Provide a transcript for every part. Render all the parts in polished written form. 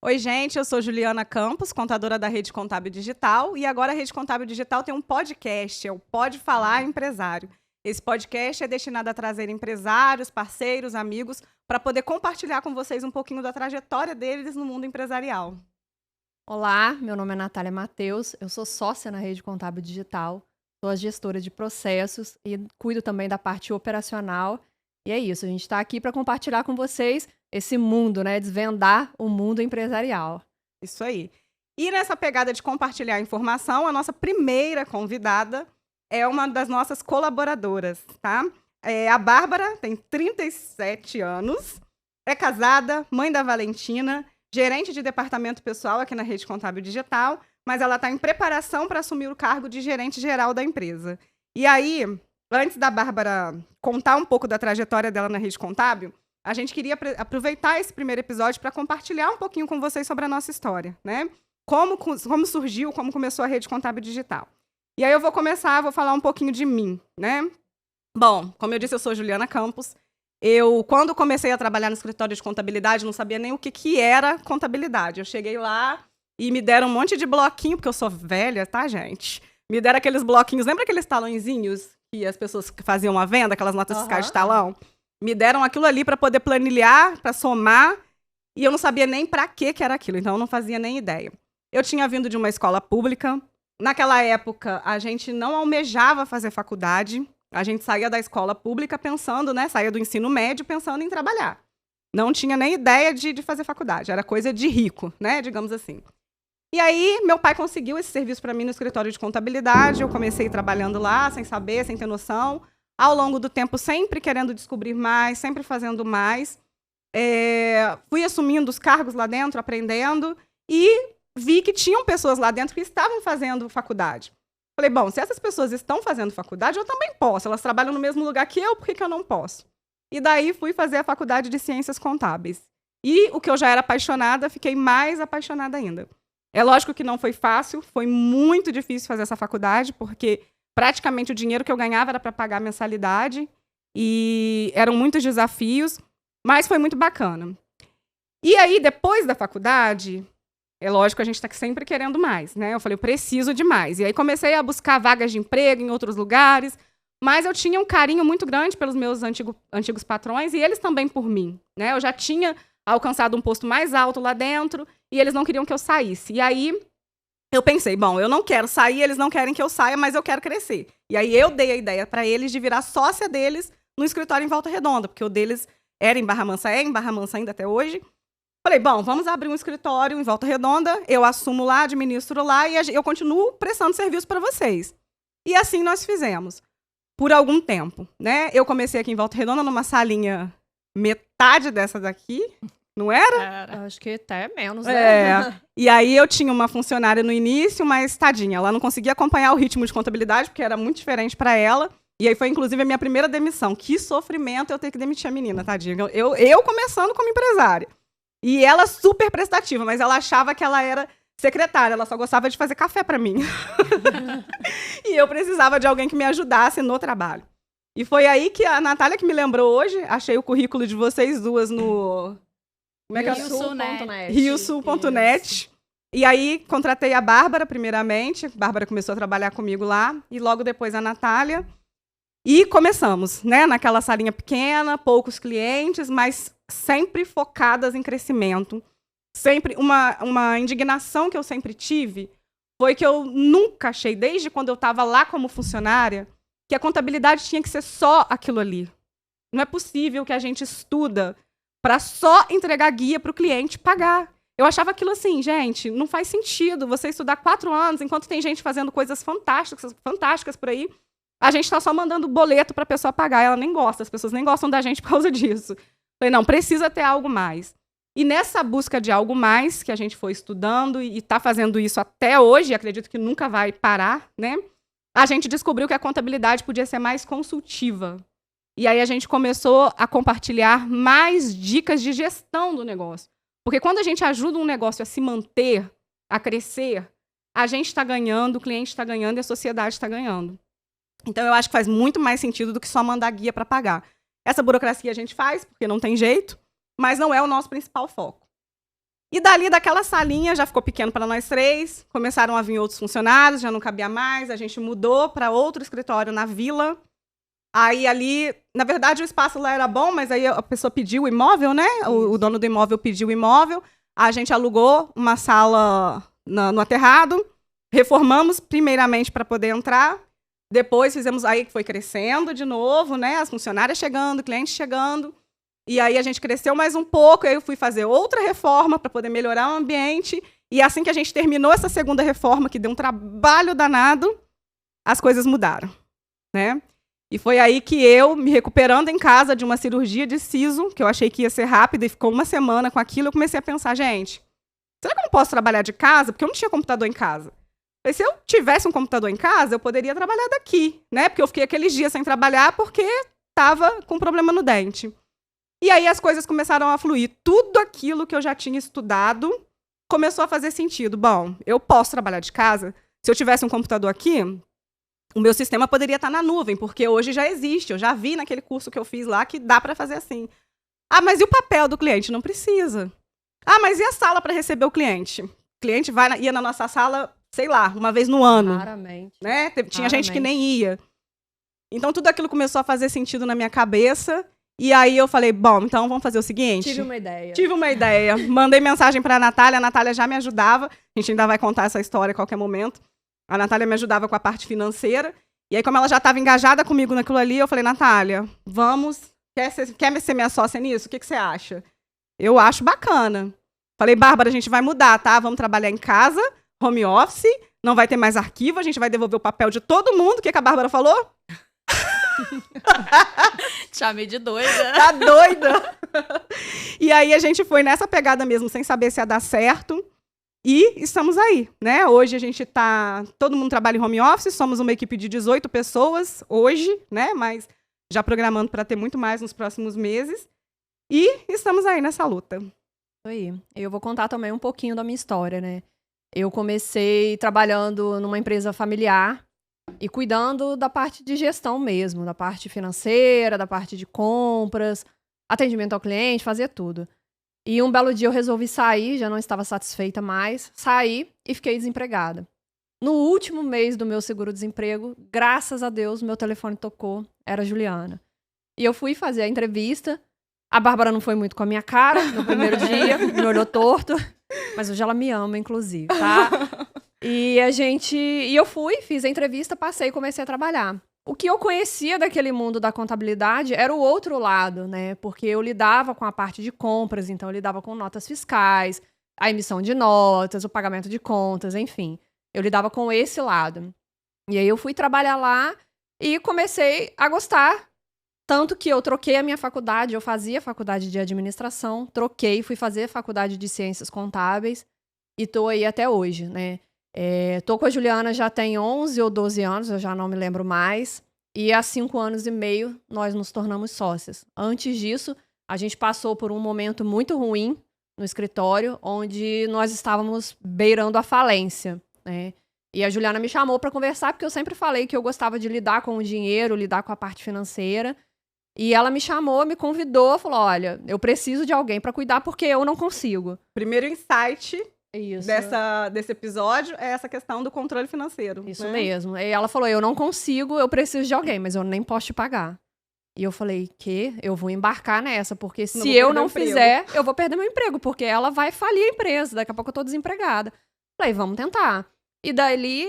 Oi, gente, eu sou Juliana Campos, contadora da Rede Contábil Digital, e agora a Rede Contábil Digital tem um podcast, é o Pode Falar Empresário. Esse podcast é destinado a trazer empresários, parceiros, amigos, para poder compartilhar com vocês um pouquinho da trajetória deles no mundo empresarial. Olá, meu nome é Natália Matheus, eu sou sócia na Rede Contábil Digital, sou a gestora de processos e cuido também da parte operacional. E é isso, a gente está aqui para compartilhar com vocês esse mundo, né? Desvendar o mundo empresarial. Isso aí. E nessa pegada de compartilhar informação, a nossa primeira convidada é uma das nossas colaboradoras, tá? A Bárbara tem 37 anos, é casada, mãe da Valentina, gerente de departamento pessoal aqui na Rede Contábil Digital, mas ela está em preparação para assumir o cargo de gerente geral da empresa. E aí, antes da Bárbara contar um pouco da trajetória dela na Rede Contábil, a gente queria aproveitar esse primeiro episódio para compartilhar um pouquinho com vocês sobre a nossa história, né? Como surgiu, como começou a Rede Contábil Digital. E aí eu vou falar um pouquinho de mim, né? Bom, como eu disse, eu sou Juliana Campos. Quando comecei a trabalhar no escritório de contabilidade, não sabia nem o que era contabilidade. Eu cheguei lá e me deram um monte de bloquinho, porque eu sou velha, tá, gente? Me deram aqueles bloquinhos, lembra aqueles talõezinhos que as pessoas faziam a venda, aquelas notas fiscais de talão? Me deram aquilo ali para poder planilhar, para somar, e eu não sabia nem para que era aquilo, então eu não fazia nem ideia. Eu tinha vindo de uma escola pública. Naquela época, a gente não almejava fazer faculdade. A gente saía da escola pública pensando, né? Saía do ensino médio pensando em trabalhar. Não tinha nem ideia de fazer faculdade. Era coisa de rico, né? Digamos assim. E aí, meu pai conseguiu esse serviço para mim no escritório de contabilidade. Eu comecei trabalhando lá, sem saber, sem ter noção. Ao longo do tempo, sempre querendo descobrir mais, sempre fazendo mais. Fui assumindo os cargos lá dentro, aprendendo. E vi que tinham pessoas lá dentro que estavam fazendo faculdade. Falei, bom, se essas pessoas estão fazendo faculdade, eu também posso. Elas trabalham no mesmo lugar que eu, por que eu não posso? E daí fui fazer a faculdade de Ciências Contábeis. E o que eu já era apaixonada, fiquei mais apaixonada ainda. É lógico que não foi fácil, foi muito difícil fazer essa faculdade, porque praticamente o dinheiro que eu ganhava era para pagar a mensalidade, e eram muitos desafios, mas foi muito bacana. E aí, depois da faculdade, é lógico que a gente está sempre querendo mais, né? Eu falei, eu preciso de mais. E aí comecei a buscar vagas de emprego em outros lugares, mas eu tinha um carinho muito grande pelos meus antigos patrões e eles também por mim, né? Eu já tinha alcançado um posto mais alto lá dentro e eles não queriam que eu saísse. E aí eu pensei, bom, eu não quero sair, eles não querem que eu saia, mas eu quero crescer. E aí eu dei a ideia para eles de virar sócia deles no escritório em Volta Redonda, porque o deles era em Barra Mansa, é em Barra Mansa ainda até hoje. Falei, bom, vamos abrir um escritório em Volta Redonda, eu assumo lá, administro lá e eu continuo prestando serviço para vocês. E assim nós fizemos, por algum tempo, né? Eu comecei aqui em Volta Redonda numa salinha metade dessa daqui, não era? Acho que até menos, né? E aí eu tinha uma funcionária no início, mas tadinha, ela não conseguia acompanhar o ritmo de contabilidade, porque era muito diferente para ela. E aí foi, inclusive, a minha primeira demissão. Que sofrimento eu ter que demitir a menina, tadinha. Eu começando como empresária. E ela super prestativa, mas ela achava que ela era secretária, ela só gostava de fazer café para mim. E eu precisava de alguém que me ajudasse no trabalho. E foi aí que a Natália que me lembrou hoje, achei o currículo de vocês duas no... Como é que é? RioSul.net. E aí contratei a Bárbara primeiramente, a Bárbara começou a trabalhar comigo lá, e logo depois a Natália. E começamos, né, naquela salinha pequena, poucos clientes, mas sempre focadas em crescimento. Sempre uma indignação que eu sempre tive foi que eu nunca achei, desde quando eu estava lá como funcionária, que a contabilidade tinha que ser só aquilo ali. Não é possível que a gente estuda para só entregar guia para o cliente pagar. Eu achava aquilo assim, gente, não faz sentido você estudar 4 anos enquanto tem gente fazendo coisas fantásticas por aí. A gente está só mandando boleto para a pessoa pagar, ela nem gosta, as pessoas nem gostam da gente por causa disso. Falei, não, precisa ter algo mais. E nessa busca de algo mais, que a gente foi estudando e está fazendo isso até hoje, e acredito que nunca vai parar, né? A gente descobriu que a contabilidade podia ser mais consultiva. E aí a gente começou a compartilhar mais dicas de gestão do negócio. Porque quando a gente ajuda um negócio a se manter, a crescer, a gente está ganhando, o cliente está ganhando e a sociedade está ganhando. Então, eu acho que faz muito mais sentido do que só mandar guia para pagar. Essa burocracia a gente faz, porque não tem jeito, mas não é o nosso principal foco. E dali, daquela salinha, já ficou pequeno para nós 3. Começaram a vir outros funcionários, já não cabia mais. A gente mudou para outro escritório na vila. Aí ali, na verdade, o espaço lá era bom, mas aí a pessoa pediu o imóvel, né? O dono do imóvel pediu o imóvel. A gente alugou uma sala no aterrado. Reformamos primeiramente para poder entrar. Depois fizemos, aí foi crescendo de novo, né? As funcionárias chegando, clientes chegando. E aí a gente cresceu mais um pouco, aí eu fui fazer outra reforma para poder melhorar o ambiente. E assim que a gente terminou essa segunda reforma, que deu um trabalho danado, as coisas mudaram, né? E foi aí que eu, me recuperando em casa de uma cirurgia de siso, que eu achei que ia ser rápida e ficou uma semana com aquilo, eu comecei a pensar, gente, será que eu não posso trabalhar de casa? Porque eu não tinha computador em casa. Mas se eu tivesse um computador em casa, eu poderia trabalhar daqui, né? Porque eu fiquei aqueles dias sem trabalhar porque estava com problema no dente. E aí as coisas começaram a fluir. Tudo aquilo que eu já tinha estudado começou a fazer sentido. Bom, eu posso trabalhar de casa. Se eu tivesse um computador aqui, o meu sistema poderia estar na nuvem, porque hoje já existe. Eu já vi naquele curso que eu fiz lá que dá para fazer assim. Ah, mas e o papel do cliente? Não precisa. Ah, mas e a sala para receber o cliente? O cliente ia na nossa sala, sei lá, uma vez no ano. Raramente. Né? Tinha gente que nem ia. Então tudo aquilo começou a fazer sentido na minha cabeça. E aí eu falei, bom, então vamos fazer o seguinte. Tive uma ideia. Mandei mensagem para a Natália já me ajudava. A gente ainda vai contar essa história a qualquer momento. A Natália me ajudava com a parte financeira. E aí, como ela já estava engajada comigo naquilo ali, eu falei, Natália, vamos, quer ser minha sócia nisso? O que você acha? Eu acho bacana. Falei, Bárbara, a gente vai mudar, tá? Vamos trabalhar em casa, home office, não vai ter mais arquivo, a gente vai devolver o papel de todo mundo. O que a Bárbara falou? Te chamei de doida. Tá doida? E aí a gente foi nessa pegada mesmo, sem saber se ia dar certo. E estamos aí, né? Hoje a gente tá... Todo mundo trabalha em home office, somos uma equipe de 18 pessoas hoje, né? Mas já programando para ter muito mais nos próximos meses. E estamos aí nessa luta. Isso aí. Eu vou contar também um pouquinho da minha história, né? Eu comecei trabalhando numa empresa familiar e cuidando da parte de gestão mesmo, da parte financeira, da parte de compras, atendimento ao cliente, fazia tudo. E um belo dia eu resolvi sair, já não estava satisfeita mais, saí e fiquei desempregada. No último mês do meu seguro-desemprego, graças a Deus, meu telefone tocou, era a Juliana. E eu fui fazer a entrevista, a Bárbara não foi muito com a minha cara no primeiro dia, me olhou torto, mas hoje ela me ama, inclusive, tá? E eu fui, fiz a entrevista, passei e comecei a trabalhar. O que eu conhecia daquele mundo da contabilidade era o outro lado, né? Porque eu lidava com a parte de compras, então eu lidava com notas fiscais, a emissão de notas, o pagamento de contas, enfim. Eu lidava com esse lado. E aí eu fui trabalhar lá e comecei a gostar. Tanto que eu troquei a minha faculdade, eu fazia faculdade de administração, troquei, fui fazer faculdade de ciências contábeis e tô aí até hoje, né? Tô com a Juliana já tem 11 ou 12 anos, eu já não me lembro mais. E há 5 anos e meio nós nos tornamos sócias. Antes disso, a gente passou por um momento muito ruim no escritório, onde nós estávamos beirando a falência, né? E a Juliana me chamou para conversar, porque eu sempre falei que eu gostava de lidar com o dinheiro, lidar com a parte financeira. E ela me chamou, me convidou, falou, olha, eu preciso de alguém para cuidar porque eu não consigo. Primeiro insight... Isso. Desse episódio é essa questão do controle financeiro. Isso, né? mesmo. E ela falou, eu não consigo, eu preciso de alguém, mas eu nem posso te pagar. E eu falei, eu vou embarcar nessa, porque se eu não fizer, eu vou perder meu emprego, porque ela vai falir a empresa, daqui a pouco eu tô desempregada. Falei, vamos tentar. E dali,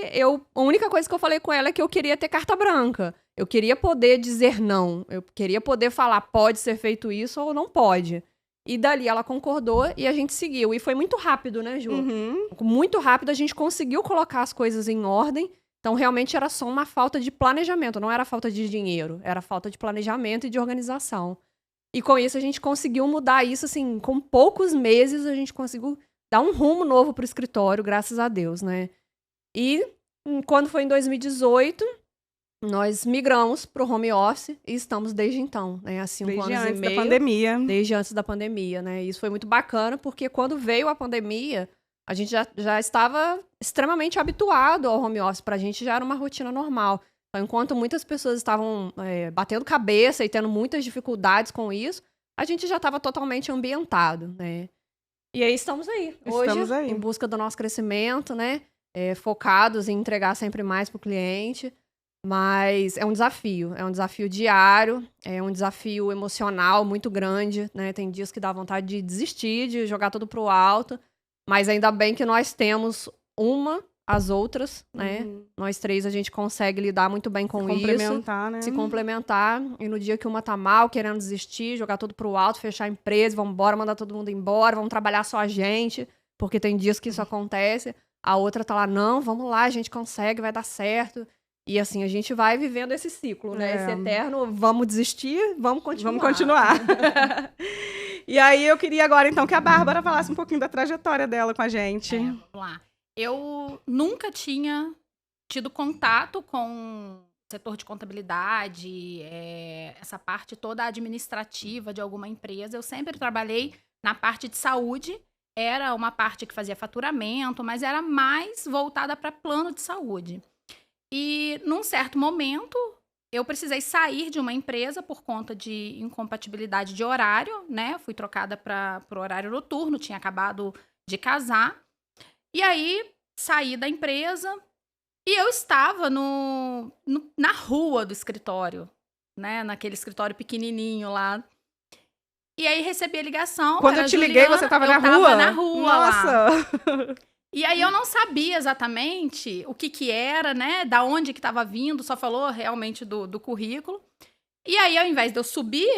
a única coisa que eu falei com ela é que eu queria ter carta branca. Eu queria poder dizer não. Eu queria poder falar, pode ser feito isso ou não pode. E dali ela concordou e a gente seguiu. E foi muito rápido, né, Ju? Uhum. Muito rápido, a gente conseguiu colocar as coisas em ordem. Então, realmente, era só uma falta de planejamento. Não era falta de dinheiro. Era falta de planejamento e de organização. E com isso, a gente conseguiu mudar isso, assim, com poucos meses, a gente conseguiu dar um rumo novo pro escritório, graças a Deus, né? E quando foi em 2018... nós migramos para o home office e estamos desde então, né? Há 5 anos e meio. Desde antes da pandemia. Desde antes da pandemia, né? Isso foi muito bacana, porque quando veio a pandemia, a gente já estava extremamente habituado ao home office. Pra gente já era uma rotina normal. Então, enquanto muitas pessoas estavam batendo cabeça e tendo muitas dificuldades com isso, a gente já estava totalmente ambientado, né? E aí estamos aí. Estamos Hoje, aí. em busca do nosso crescimento, né? Focados em entregar sempre mais para o cliente. Mas é um desafio diário, é um desafio emocional muito grande, né? Tem dias que dá vontade de desistir, de jogar tudo pro alto, mas ainda bem que nós temos as outras, né? Nós três a gente consegue lidar muito bem com isso. Complementar, né? Se complementar, e no dia que uma tá mal, querendo desistir, jogar tudo pro alto, fechar a empresa, vamos embora, mandar todo mundo embora, vamos trabalhar só a gente, porque tem dias que isso acontece. A outra tá lá, não, vamos lá, a gente consegue, vai dar certo. E assim, a gente vai vivendo esse ciclo, né? Esse eterno, vamos desistir, vamos continuar. Vamos continuar. E aí, eu queria agora, então, que a Bárbara falasse um pouquinho da trajetória dela com a gente. Vamos lá. Eu nunca tinha tido contato com o setor de contabilidade, essa parte toda administrativa de alguma empresa. Eu sempre trabalhei na parte de saúde. Era uma parte que fazia faturamento, mas era mais voltada para plano de saúde. E, num certo momento, eu precisei sair de uma empresa por conta de incompatibilidade de horário, né? Fui trocada para o horário noturno, tinha acabado de casar. E aí, saí da empresa e eu estava na rua do escritório, né? Naquele escritório pequenininho lá. E aí, recebi a ligação. Quando eu te liguei, você estava na rua? Eu estava na rua. Nossa! Lá. E aí eu não sabia exatamente o que era, né? Da onde que estava vindo, só falou realmente do currículo. E aí, ao invés de eu subir,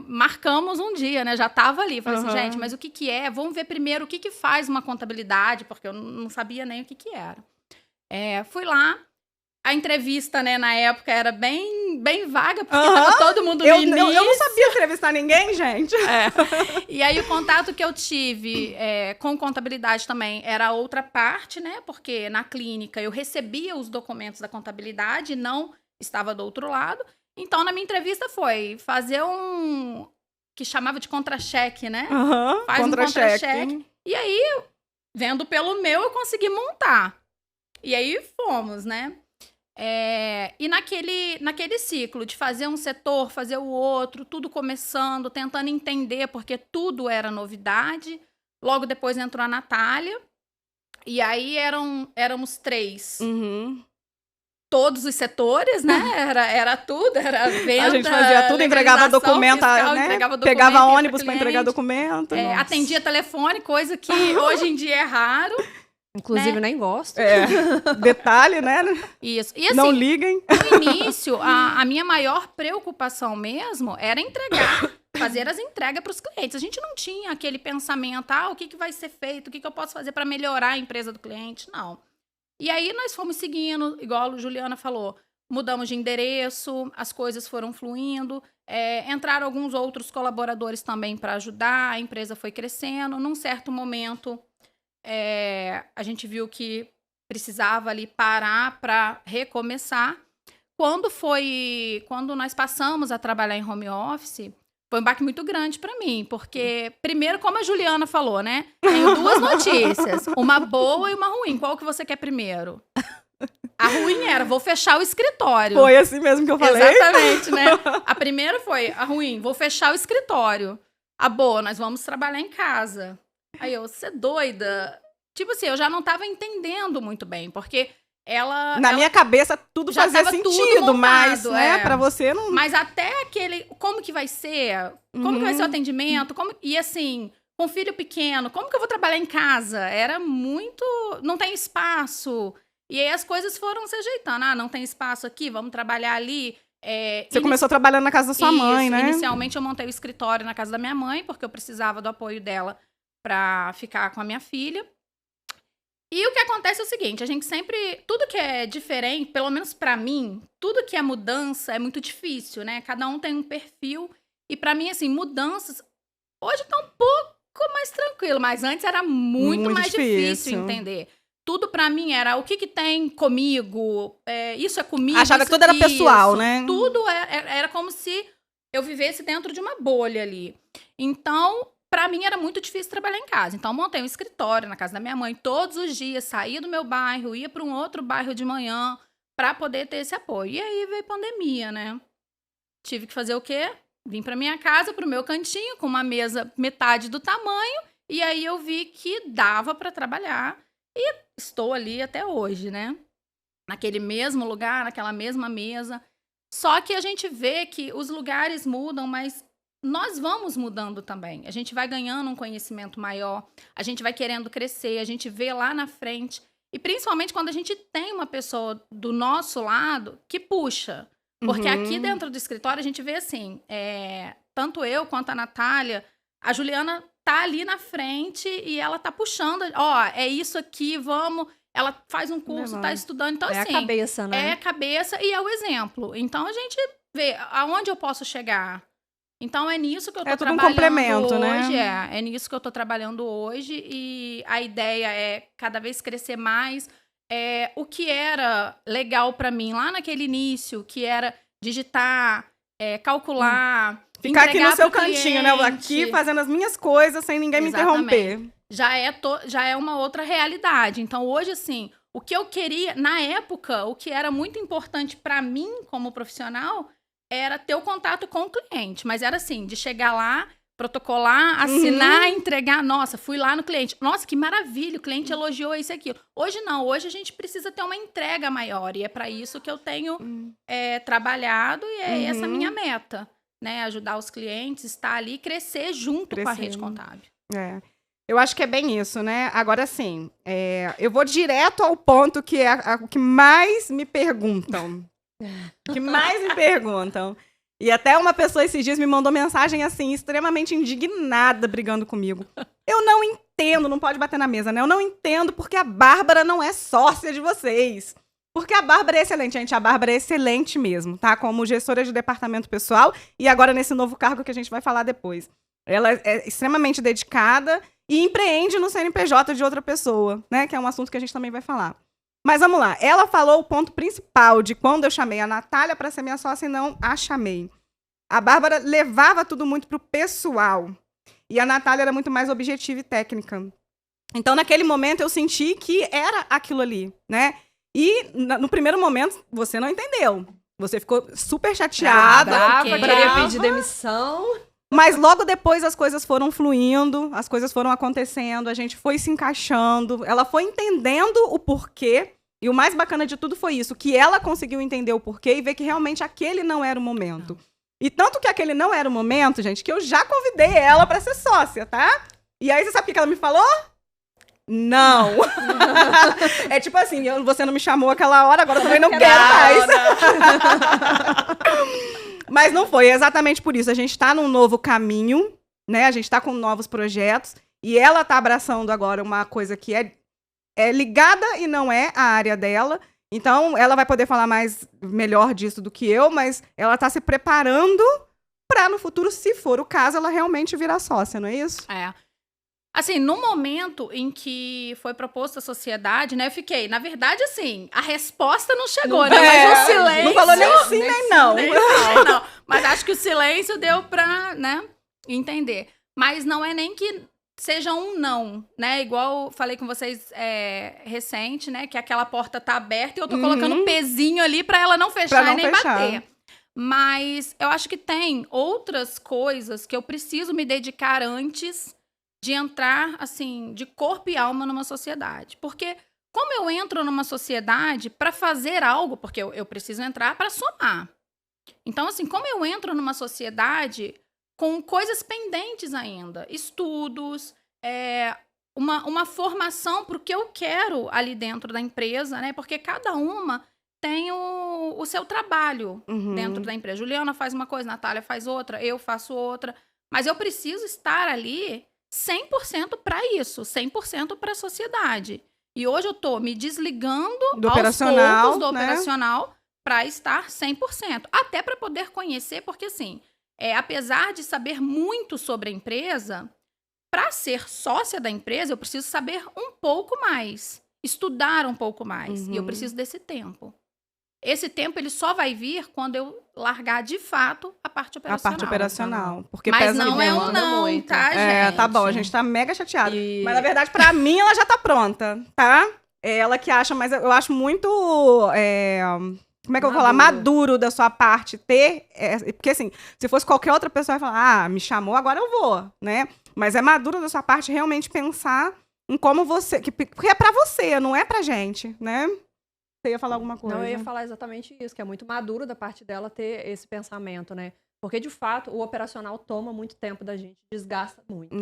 marcamos um dia, né? Já estava ali. Falei assim, gente, mas o que é? Vamos ver primeiro o que faz uma contabilidade, porque eu não sabia nem o que era. Fui lá. A entrevista, né, na época era bem vaga, porque tava todo mundo no início. Eu não sabia entrevistar ninguém, gente. E aí, o contato que eu tive com contabilidade também era outra parte, né? Porque na clínica eu recebia os documentos da contabilidade, não estava do outro lado. Então, na minha entrevista foi fazer que chamava de contra-cheque, né? Faz um contra-cheque. E aí, vendo pelo meu, eu consegui montar. E aí, fomos, né? E naquele ciclo de fazer um setor, fazer o outro, tudo começando, tentando entender, porque tudo era novidade. Logo depois entrou a Natália. E aí éramos três. Todos os setores, né? Era tudo, era venda. A gente fazia tudo, entregava documento, fiscal, né? entregava documento, pegava ônibus para entregar documento. Atendia telefone, coisa que hoje em dia é raro. Inclusive, nem gosto. Detalhe, né? Isso. E assim, não liguem. No início, a minha maior preocupação mesmo era fazer as entregas para os clientes. A gente não tinha aquele pensamento, o que vai ser feito, o que eu posso fazer para melhorar a empresa do cliente, não. E aí, nós fomos seguindo, igual a Juliana falou, mudamos de endereço, as coisas foram fluindo, entraram alguns outros colaboradores também para ajudar, a empresa foi crescendo. Num certo momento, a gente viu que precisava ali parar para recomeçar. Quando nós passamos a trabalhar em home office, foi um baque muito grande para mim, porque, primeiro, como a Juliana falou, né? Tenho duas notícias, uma boa e uma ruim. Qual que você quer primeiro? A ruim era, vou fechar o escritório. Foi assim mesmo que eu falei? Exatamente, né? A primeira foi, a ruim, vou fechar o escritório. A boa, nós vamos trabalhar em casa. Aí você é doida? Tipo assim, eu já não tava entendendo muito bem, porque Na minha cabeça, tudo fazia sentido, mas, né, pra você não... Mas até aquele... Como que vai ser? Como que vai ser o atendimento? E assim, com filho pequeno, como que eu vou trabalhar em casa? Era muito... Não tem espaço. E aí as coisas foram se ajeitando. Não tem espaço aqui, vamos trabalhar ali. Você começou trabalhando na casa da sua mãe, né? Inicialmente eu montei o escritório na casa da minha mãe, porque eu precisava do apoio dela pra ficar com a minha filha. E o que acontece é o seguinte, a gente sempre... Tudo que é diferente, pelo menos pra mim, tudo que é mudança é muito difícil, né? Cada um tem um perfil. E pra mim, assim, mudanças... Hoje tá um pouco mais tranquilo, mas antes era muito mais difícil entender. Tudo pra mim era o que tem comigo, isso é comigo. Achava que tudo era pessoal, né? Tudo era como se eu vivesse dentro de uma bolha ali. Então... Pra mim era muito difícil trabalhar em casa. Então, eu montei um escritório na casa da minha mãe todos os dias, saía do meu bairro, ia para um outro bairro de manhã pra poder ter esse apoio. E aí veio a pandemia, né? Tive que fazer o quê? Vim pra minha casa, pro meu cantinho, com uma mesa metade do tamanho E aí eu vi que dava para trabalhar e estou ali até hoje, né? Naquele mesmo lugar, naquela mesma mesa. Só que a gente vê que os lugares mudam, mas nós vamos mudando também. A gente vai ganhando um conhecimento maior, a gente vai querendo crescer, a gente vê lá na frente. E principalmente quando a gente tem uma pessoa do nosso lado que puxa. Porque aqui dentro do escritório a gente vê assim, tanto eu quanto a Natália, a Juliana tá ali na frente e ela tá puxando, é isso aqui, vamos. Ela faz um curso, tá estudando. Então, assim, a cabeça, né? É a cabeça e é o exemplo. Então, a gente vê aonde eu posso chegar. Então, é nisso que eu tô trabalhando um complemento, hoje. né? É nisso que eu tô trabalhando hoje. E a ideia é cada vez crescer mais. O que era legal pra mim lá naquele início, que era digitar, calcular, ficar aqui no seu pro cantinho, né? Aqui fazendo as minhas coisas sem ninguém me interromper. Já é uma outra realidade. Então, hoje, assim, o que eu queria, na época, o que era muito importante pra mim como profissional era ter o contato com o cliente. Mas era assim, de chegar lá, protocolar, assinar, entregar. Nossa, fui lá no cliente. Nossa, que maravilha, o cliente elogiou isso e aquilo. Hoje não, hoje a gente precisa ter uma entrega maior. E é para isso que eu tenho trabalhado e é essa a minha meta. Né? Ajudar os clientes, estar ali, crescer junto com a rede contábil. Eu acho que é bem isso, né? Agora, sim, eu vou direto ao ponto que é o que mais me perguntam. E até uma pessoa esses dias me mandou mensagem assim, extremamente indignada, brigando comigo. Eu não entendo, não pode bater na mesa, né? Eu não entendo porque a Bárbara não é sócia de vocês. Porque a Bárbara é excelente, gente. A Bárbara é excelente mesmo, tá? Como gestora de departamento pessoal e agora nesse novo cargo que a gente vai falar depois. Ela é extremamente dedicada e empreende no CNPJ de outra pessoa, né? Que é um assunto que a gente também vai falar. Mas vamos lá. Ela falou o ponto principal de quando eu chamei a Natália para ser minha sócia e não a chamei. A Bárbara levava tudo muito pro pessoal. E a Natália era muito mais objetiva e técnica. Então, naquele momento, eu senti que era aquilo ali, né? E, no primeiro momento, você não entendeu. Você ficou super chateada. Queria pedir demissão. Mas logo depois as coisas foram fluindo, as coisas foram acontecendo, a gente foi se encaixando, ela foi entendendo o porquê, e o mais bacana de tudo foi isso, que ela conseguiu entender o porquê e ver que realmente aquele não era o momento. E tanto que aquele não era o momento, gente, que eu já convidei ela pra ser sócia, tá? E aí você sabe o que ela me falou? Não. É tipo assim, você não me chamou aquela hora, agora eu também não quero mais. Mas não foi, é exatamente por isso. A gente está num novo caminho, né? A gente está com novos projetos. E ela está abraçando agora uma coisa que é ligada e não é a área dela. Então, ela vai poder falar melhor disso do que eu, mas ela está se preparando para, no futuro, se for o caso, ela realmente virar sócia, não é isso? Assim, no momento em que foi proposta a sociedade, né, eu fiquei, na verdade, assim, a resposta não chegou, né, mas o silêncio... Não falou nem sim, nem não. Não. Mas acho que o silêncio deu pra, né, entender. Mas não é nem que seja um não, né, igual falei com vocês recente, né, que aquela porta tá aberta e eu tô colocando um pezinho ali pra ela não fechar e nem bater. Mas eu acho que tem outras coisas que eu preciso me dedicar antes de entrar, assim, de corpo e alma numa sociedade. Porque como eu entro numa sociedade para fazer algo, porque eu preciso entrar para somar. Então, assim, como eu entro numa sociedade com coisas pendentes ainda, estudos, uma formação para o que eu quero ali dentro da empresa, né? Porque cada uma tem o seu trabalho dentro da empresa. Juliana faz uma coisa, Natália faz outra, eu faço outra. Mas eu preciso estar ali 100% para isso, 100% para a sociedade. E hoje eu tô me desligando do aos operacional, poucos do operacional para estar 100%. Até para poder conhecer, porque assim, apesar de saber muito sobre a empresa, para ser sócia da empresa, eu preciso saber um pouco mais, estudar um pouco mais. E eu preciso desse tempo. Esse tempo ele só vai vir quando eu largar de fato a parte operacional. A parte operacional. Porque mas pesa não é muito. não, tá, gente? Tá bom, a gente tá mega chateada. Mas, na verdade, pra mim, ela já tá pronta, tá? É ela que acha, mas eu acho muito... como é que eu vou falar? Maduro da sua parte ter... porque, assim, se fosse qualquer outra pessoa, ia falar, me chamou, agora eu vou, né? Mas é maduro da sua parte realmente pensar em como você... Porque é pra você, não é pra gente, né? Você ia falar alguma coisa? Não, eu ia falar exatamente isso, que é muito maduro da parte dela ter esse pensamento, né? Porque, de fato, o operacional toma muito tempo da gente, desgasta muito.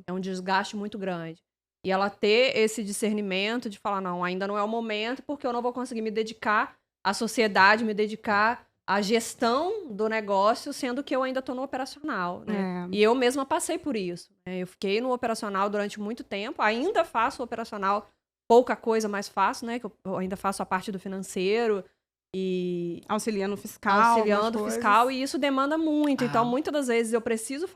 É um desgaste muito grande. E ela ter esse discernimento de falar, não, ainda não é o momento, porque eu não vou conseguir me dedicar à sociedade, me dedicar à gestão do negócio, sendo que eu ainda estou no operacional, né? E eu mesma passei por isso, né? Eu fiquei no operacional durante muito tempo, ainda faço o operacional, pouca coisa mais faço, né? Que eu ainda faço a parte do financeiro e... Auxiliando o fiscal, e isso demanda muito. Então, muitas das vezes eu preciso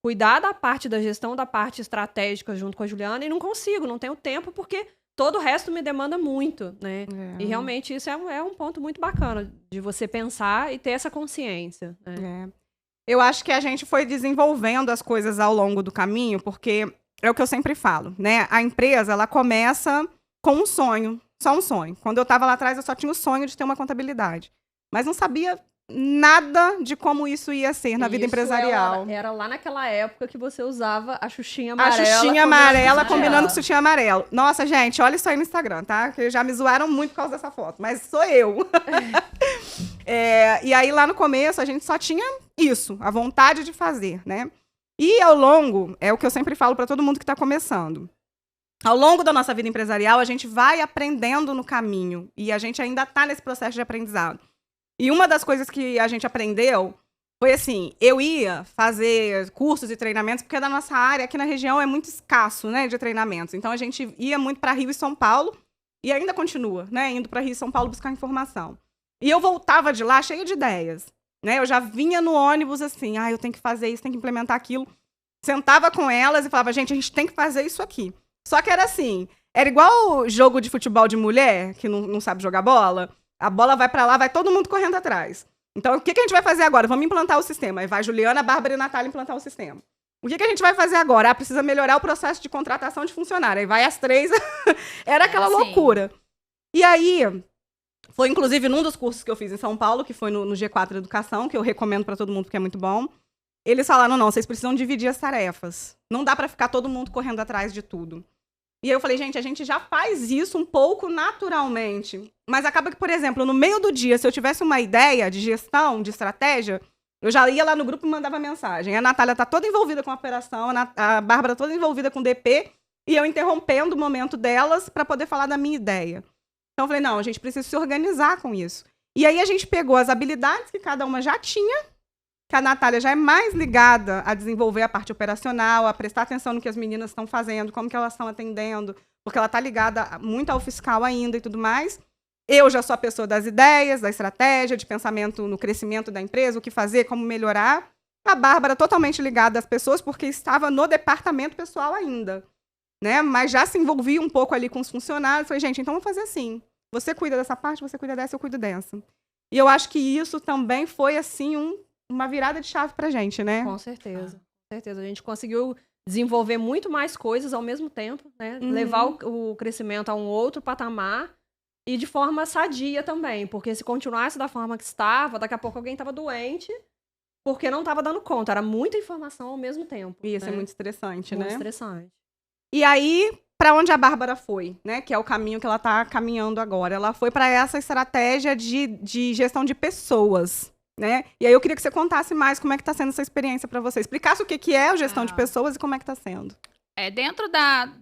cuidar da parte da gestão, da parte estratégica junto com a Juliana, e não consigo, não tenho tempo, porque todo o resto me demanda muito, né? E realmente isso é um ponto muito bacana de você pensar e ter essa consciência, né? Eu acho que a gente foi desenvolvendo as coisas ao longo do caminho, porque é o que eu sempre falo, né? A empresa, ela começa com um sonho, só um sonho. Quando eu estava lá atrás, eu só tinha o sonho de ter uma contabilidade. Mas não sabia nada de como isso ia ser na vida empresarial. Era lá naquela época que você usava a xuxinha amarela. A xuxinha amarela combinando com o sutiã amarelo. Nossa, gente, olha isso aí no Instagram, tá? Que já me zoaram muito por causa dessa foto. Mas sou eu. E aí, lá no começo, a gente só tinha isso. A vontade de fazer, né? E ao longo, é o que eu sempre falo para todo mundo que está começando. Ao longo da nossa vida empresarial, a gente vai aprendendo no caminho. E a gente ainda está nesse processo de aprendizado. E uma das coisas que a gente aprendeu foi assim, eu ia fazer cursos e treinamentos, porque da nossa área aqui na região é muito escasso, né, de treinamentos. Então, a gente ia muito para Rio e São Paulo, e ainda continua, né, indo para Rio e São Paulo buscar informação. E eu voltava de lá cheia de ideias, né, eu já vinha no ônibus assim, eu tenho que fazer isso, tenho que implementar aquilo. Sentava com elas e falava, gente, a gente tem que fazer isso aqui. Só que era assim, era igual jogo de futebol de mulher, que não sabe jogar bola. A bola vai pra lá, vai todo mundo correndo atrás. Então, o que a gente vai fazer agora? Vamos implantar o sistema. Aí vai Juliana, Bárbara e Natália implantar o sistema. O que a gente vai fazer agora? Precisa melhorar o processo de contratação de funcionário. Aí vai as três. Era aquela loucura. E aí, foi inclusive num dos cursos que eu fiz em São Paulo, que foi no G4 Educação, que eu recomendo pra todo mundo porque é muito bom. Eles falaram, não, vocês precisam dividir as tarefas. Não dá pra ficar todo mundo correndo atrás de tudo. E aí eu falei, gente, a gente já faz isso um pouco naturalmente. Mas acaba que, por exemplo, no meio do dia, se eu tivesse uma ideia de gestão, de estratégia, eu já ia lá no grupo e mandava mensagem. A Natália tá toda envolvida com a operação, a Bárbara toda envolvida com o DP, e eu interrompendo o momento delas para poder falar da minha ideia. Então eu falei, não, a gente precisa se organizar com isso. E aí a gente pegou as habilidades que cada uma já tinha, que a Natália já é mais ligada a desenvolver a parte operacional, a prestar atenção no que as meninas estão fazendo, como que elas estão atendendo, porque ela está ligada muito ao fiscal ainda e tudo mais. Eu já sou a pessoa das ideias, da estratégia, de pensamento no crescimento da empresa, o que fazer, como melhorar. A Bárbara totalmente ligada às pessoas, porque estava no departamento pessoal ainda, né? Mas já se envolvia um pouco ali com os funcionários. Falei, gente, então vamos fazer assim. Você cuida dessa parte, você cuida dessa, eu cuido dessa. E eu acho que isso também foi, assim, uma virada de chave pra gente, né? Com certeza, com certeza. A gente conseguiu desenvolver muito mais coisas ao mesmo tempo, né? Levar o crescimento a um outro patamar e de forma sadia também, porque se continuasse da forma que estava, daqui a pouco alguém estava doente porque não estava dando conta. Era muita informação ao mesmo tempo. Ia ser muito estressante, né? Muito estressante. E aí, para onde a Bárbara foi, né? Que é o caminho que ela tá caminhando agora. Ela foi para essa estratégia de gestão de pessoas, né? E aí eu queria que você contasse mais como é que está sendo essa experiência para você. Explicasse o que é a gestão de pessoas e como é que está sendo. Dentro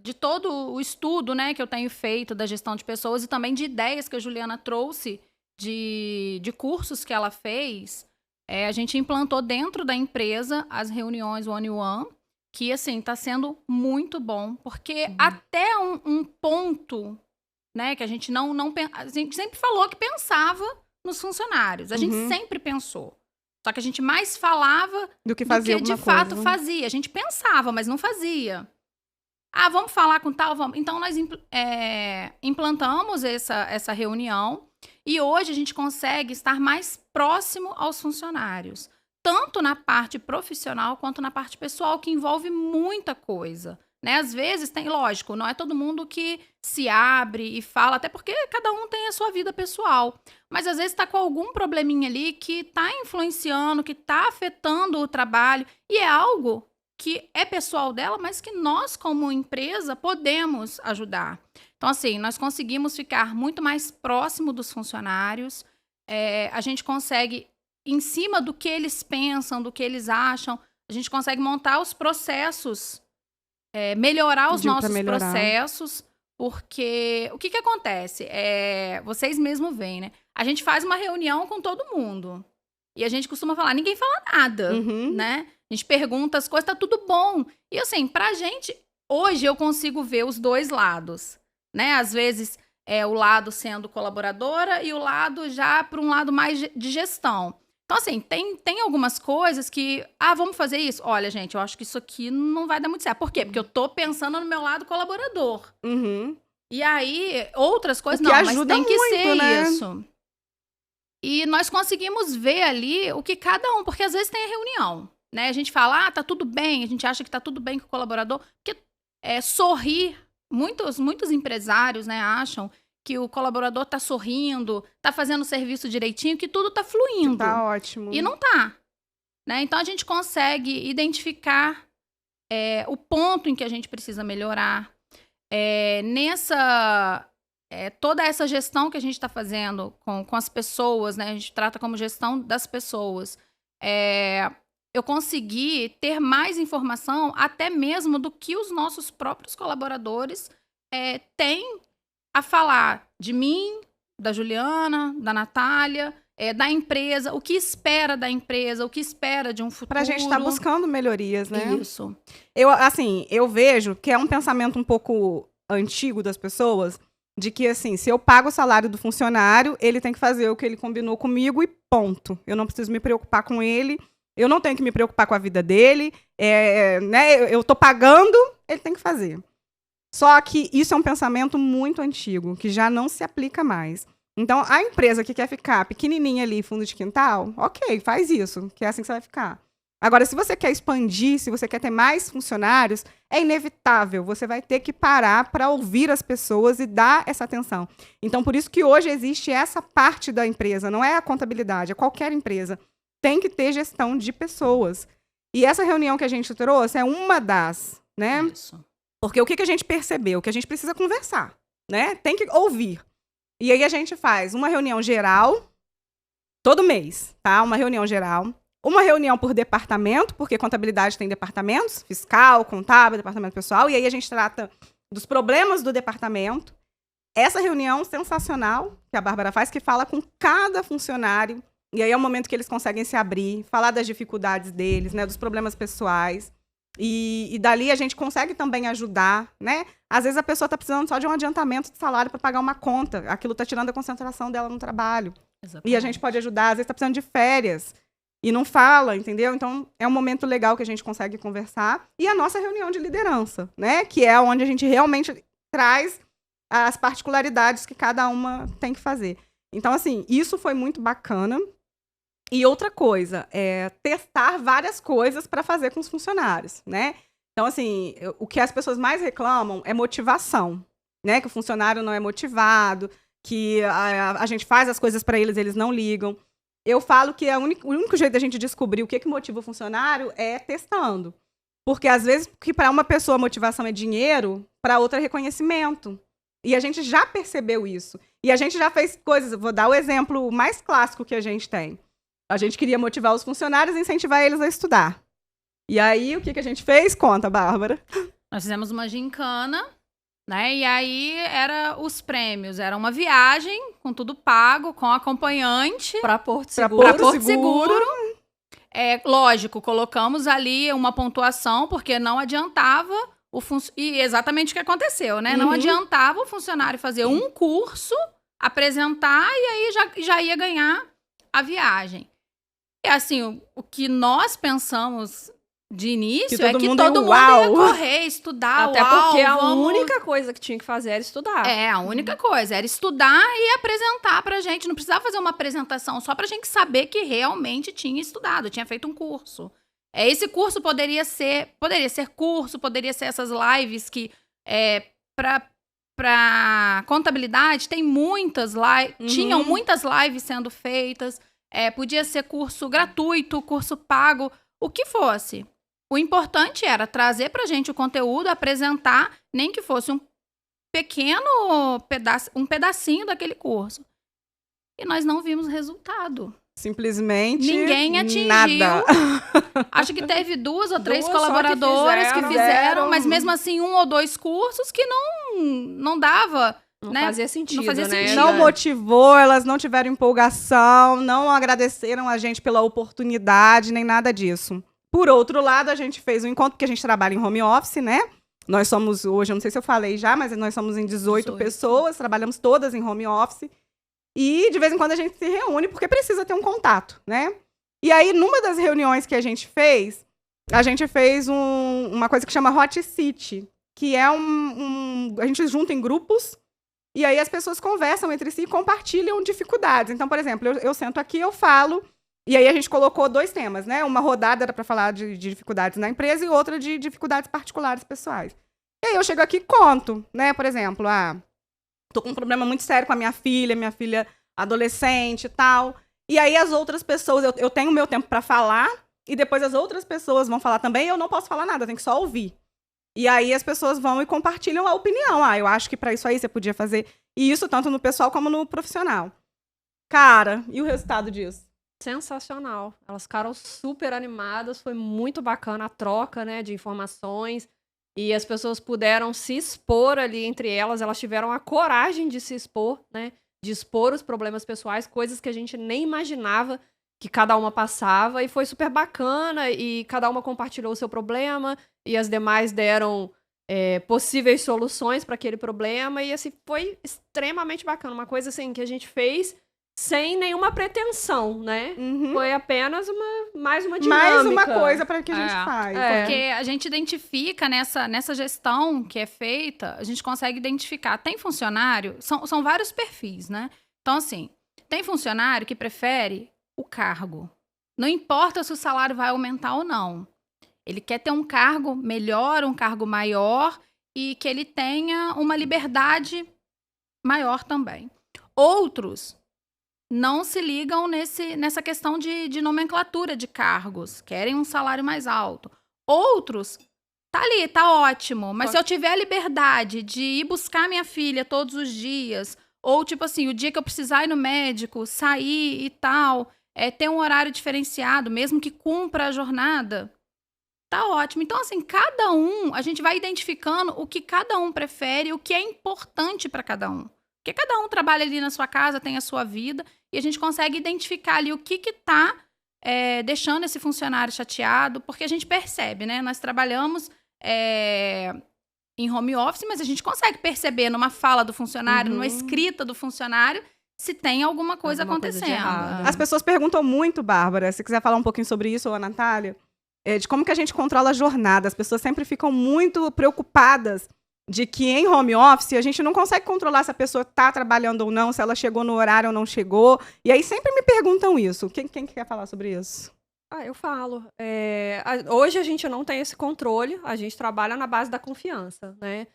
de todo o estudo, né, que eu tenho feito da gestão de pessoas e também de ideias que a Juliana trouxe de cursos que ela fez, a gente implantou dentro da empresa as reuniões one-on-one, que, assim, está sendo muito bom, porque até um ponto, né, que a gente a gente sempre falou que pensava nos funcionários. A gente sempre pensou. Só que a gente mais falava do que fazia de fato fazia. A gente pensava, mas não fazia. Vamos falar com tal, vamos. Então, nós implantamos essa reunião e hoje a gente consegue estar mais próximo aos funcionários. Tanto na parte profissional quanto na parte pessoal, que envolve muita coisa. Né? Às vezes, lógico, não é todo mundo que se abre e fala, até porque cada um tem a sua vida pessoal. Mas às vezes está com algum probleminha ali que está influenciando, que está afetando o trabalho. E é algo que é pessoal dela, mas que nós, como empresa, podemos ajudar. Então, assim, nós conseguimos ficar muito mais próximo dos funcionários, a gente consegue, em cima do que eles pensam, do que eles acham, a gente consegue montar os processos, melhorar os nossos processos, porque o que acontece? Vocês mesmos veem, né? A gente faz uma reunião com todo mundo e a gente costuma falar, ninguém fala nada, né? A gente pergunta as coisas, tá tudo bom. E assim, pra gente, hoje eu consigo ver os dois lados, né? Às vezes o lado sendo colaboradora e o lado já para um lado mais de gestão. Então, assim, tem algumas coisas que... vamos fazer isso? Olha, gente, eu acho que isso aqui não vai dar muito certo. Por quê? Porque eu tô pensando no meu lado colaborador. E aí, outras coisas não, mas tem que ser, né? Isso. E nós conseguimos ver ali o que cada um... Porque às vezes tem a reunião, né? A gente fala, tá tudo bem, a gente acha que tá tudo bem com o colaborador. Porque sorrir... Muitos empresários, né, acham que o colaborador tá sorrindo, tá fazendo o serviço direitinho, que tudo tá fluindo. Tá ótimo. E não tá. Né? Então, a gente consegue identificar o ponto em que a gente precisa melhorar. Toda essa gestão que a gente está fazendo com as pessoas, né? A gente trata como gestão das pessoas. Eu consegui ter mais informação até mesmo do que os nossos próprios colaboradores têm a falar de mim, da Juliana, da Natália, da empresa, o que espera da empresa, o que espera de um futuro. Pra gente estar buscando melhorias, né? Isso. Eu vejo que é um pensamento um pouco antigo das pessoas, de que, assim, se eu pago o salário do funcionário, ele tem que fazer o que ele combinou comigo e ponto. Eu não preciso me preocupar com ele. Eu não tenho que me preocupar com a vida dele, né? Eu tô pagando, ele tem que fazer. Só que isso é um pensamento muito antigo, que já não se aplica mais. Então, a empresa que quer ficar pequenininha ali, fundo de quintal, ok, faz isso, que é assim que você vai ficar. Agora, se você quer expandir, se você quer ter mais funcionários, é inevitável, você vai ter que parar para ouvir as pessoas e dar essa atenção. Então, por isso que hoje existe essa parte da empresa, não é a contabilidade, é qualquer empresa. Tem que ter gestão de pessoas. E essa reunião que a gente trouxe é uma das, né? Isso. Porque o que a gente percebeu? Que a gente precisa conversar, né? Tem que ouvir. E aí a gente faz uma reunião geral, todo mês, tá? Uma reunião geral. Uma reunião por departamento, porque contabilidade tem departamentos, fiscal, contábil, departamento pessoal. E aí a gente trata dos problemas do departamento. Essa reunião sensacional que a Bárbara faz, que fala com cada funcionário. E aí é o momento que eles conseguem se abrir, falar das dificuldades deles, né, dos problemas pessoais. E dali a gente consegue também ajudar, né? Às vezes a pessoa está precisando só de um adiantamento de salário para pagar uma conta. Aquilo está tirando a concentração dela no trabalho. Exatamente. E a gente pode ajudar. Às vezes está precisando de férias e não fala, entendeu? Então é um momento legal que a gente consegue conversar. E a nossa reunião de liderança, né? Que é onde a gente realmente traz as particularidades que cada uma tem que fazer. Então, assim, isso foi muito bacana. E outra coisa, testar várias coisas para fazer com os funcionários, né? Então, assim, o que as pessoas mais reclamam é motivação, né? Que o funcionário não é motivado, que a gente faz as coisas para eles, eles não ligam. Eu falo que o único jeito da gente descobrir o que motiva o funcionário é testando. Porque, às vezes, que para uma pessoa a motivação é dinheiro, para outra é reconhecimento. E a gente já percebeu isso. E a gente já fez coisas, vou dar o exemplo mais clássico que a gente tem. A gente queria motivar os funcionários e incentivar eles a estudar. E aí, o que a gente fez? Conta, Bárbara. Nós fizemos uma gincana, né? E aí, os prêmios. Era uma viagem, com tudo pago, com acompanhante. Para Porto Seguro. Para Porto Seguro. Lógico, colocamos ali uma pontuação, porque não adiantava e exatamente o que aconteceu, né? Não adiantava o funcionário fazer um curso, apresentar, e aí já ia ganhar a viagem. E assim, o que nós pensamos de início é que todo mundo ia correr, estudar. Até porque a única coisa que tinha que fazer era estudar. A única coisa era estudar e apresentar pra gente. Não precisava fazer uma apresentação, só pra gente saber que realmente tinha estudado, tinha feito um curso. Esse curso poderia ser curso, poderia ser essas lives que pra contabilidade tem muitas lives, tinham muitas lives sendo feitas. Podia ser curso gratuito, curso pago, o que fosse. O importante era trazer pra gente o conteúdo, apresentar, nem que fosse um pequeno pedacinho daquele curso. E nós não vimos resultado. Simplesmente Ninguém atingiu. nada. Acho que teve 2 ou 3 Duas só que colaboradoras que fizeram, mas fizeram. mesmo assim 1 ou 2 cursos que não dava. Não né? fazia sentido, Não fazia né? sentido. Não motivou, elas não tiveram empolgação, não agradeceram a gente pela oportunidade, nem nada disso. Por outro lado, a gente fez um encontro, porque a gente trabalha em home office, né? Nós somos, hoje, eu não sei se eu falei já, mas nós somos em 18 pessoas, trabalhamos todas em home office. E, de vez em quando, a gente se reúne, porque precisa ter um contato, né? E aí, numa das reuniões que a gente fez uma coisa que chama Hot City, que é a gente junta em grupos, e aí as pessoas conversam entre si e compartilham dificuldades. Então, por exemplo, eu sento aqui, eu falo, e aí a gente colocou 2 temas, né? Uma rodada era para falar de dificuldades na empresa e outra de dificuldades particulares pessoais. E aí eu chego aqui e conto, né? Por exemplo, tô com um problema muito sério com a minha filha adolescente e tal. E aí as outras pessoas, eu tenho meu tempo para falar, e depois as outras pessoas vão falar também, e eu não posso falar nada, eu tenho que só ouvir. E aí as pessoas vão e compartilham a opinião. Eu acho que para isso aí você podia fazer. E isso tanto no pessoal como no profissional. Cara, e o resultado disso? Sensacional. Elas ficaram super animadas, foi muito bacana a troca, né, de informações. E as pessoas puderam se expor ali entre elas tiveram a coragem de se expor, né, de expor os problemas pessoais, coisas que a gente nem imaginava que cada uma passava, e foi super bacana, e cada uma compartilhou o seu problema, e as demais deram possíveis soluções para aquele problema, e assim, foi extremamente bacana, uma coisa assim que a gente fez sem nenhuma pretensão, né? Uhum. Foi apenas mais uma dinâmica. Mais uma coisa para que a gente faz. Porque a gente identifica nessa gestão que é feita, a gente consegue identificar. Tem funcionário, são vários perfis, né? Então, assim, tem funcionário que prefere o cargo. Não importa se o salário vai aumentar ou não. Ele quer ter um cargo melhor, um cargo maior, e que ele tenha uma liberdade maior também. Outros não se ligam nessa questão de nomenclatura de cargos, querem um salário mais alto. Outros, tá ali, tá ótimo, mas se eu tiver a liberdade de ir buscar minha filha todos os dias, ou tipo assim, o dia que eu precisar ir no médico, sair e tal, ter um horário diferenciado, mesmo que cumpra a jornada, tá ótimo. Então, assim, a gente vai identificando o que cada um prefere, o que é importante para cada um. Porque cada um trabalha ali na sua casa, tem a sua vida, e a gente consegue identificar ali o que tá deixando esse funcionário chateado, porque a gente percebe, né? Nós trabalhamos em home office, mas a gente consegue perceber numa fala do funcionário, numa escrita do funcionário, se tem alguma coisa acontecendo. As pessoas perguntam muito, Bárbara, se quiser falar um pouquinho sobre isso, ou a Natália, de como que a gente controla a jornada. As pessoas sempre ficam muito preocupadas de que em home office a gente não consegue controlar se a pessoa está trabalhando ou não, se ela chegou no horário ou não chegou. E aí sempre me perguntam isso. Quem quer falar sobre isso? Eu falo. Hoje a gente não tem esse controle, a gente trabalha na base da confiança, né?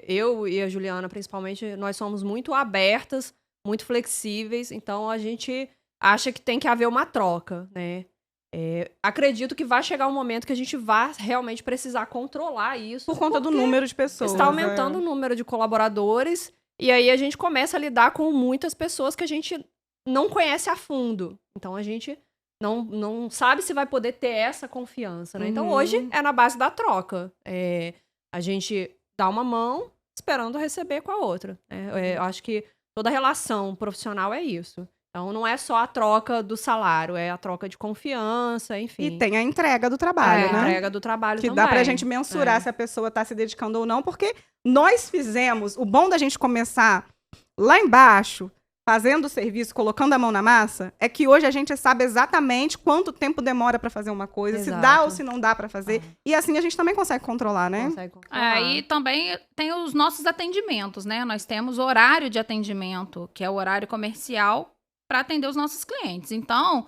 Eu e a Juliana, principalmente, nós somos muito abertas, muito flexíveis, então a gente acha que tem que haver uma troca, né? Acredito que vai chegar um momento que a gente vai realmente precisar controlar isso. Por conta do número de pessoas. Está aumentando o número de colaboradores, e aí a gente começa a lidar com muitas pessoas que a gente não conhece a fundo. Então a gente não sabe se vai poder ter essa confiança, né? Então hoje é na base da troca. A gente dá uma mão esperando receber com a outra. Eu acho que toda relação profissional é isso. Então, não é só a troca do salário, é a troca de confiança, enfim. E tem a entrega do trabalho, né? A entrega do trabalho que também. dá pra gente mensurar se a pessoa está se dedicando ou não, porque nós fizemos, o bom da gente começar lá embaixo, fazendo o serviço, colocando a mão na massa, é que hoje a gente sabe exatamente quanto tempo demora para fazer uma coisa, se dá ou se não dá para fazer. E assim a gente também consegue controlar, né? Consegue controlar. E também tem os nossos atendimentos, né? Nós temos horário de atendimento, que é o horário comercial, para atender os nossos clientes. Então,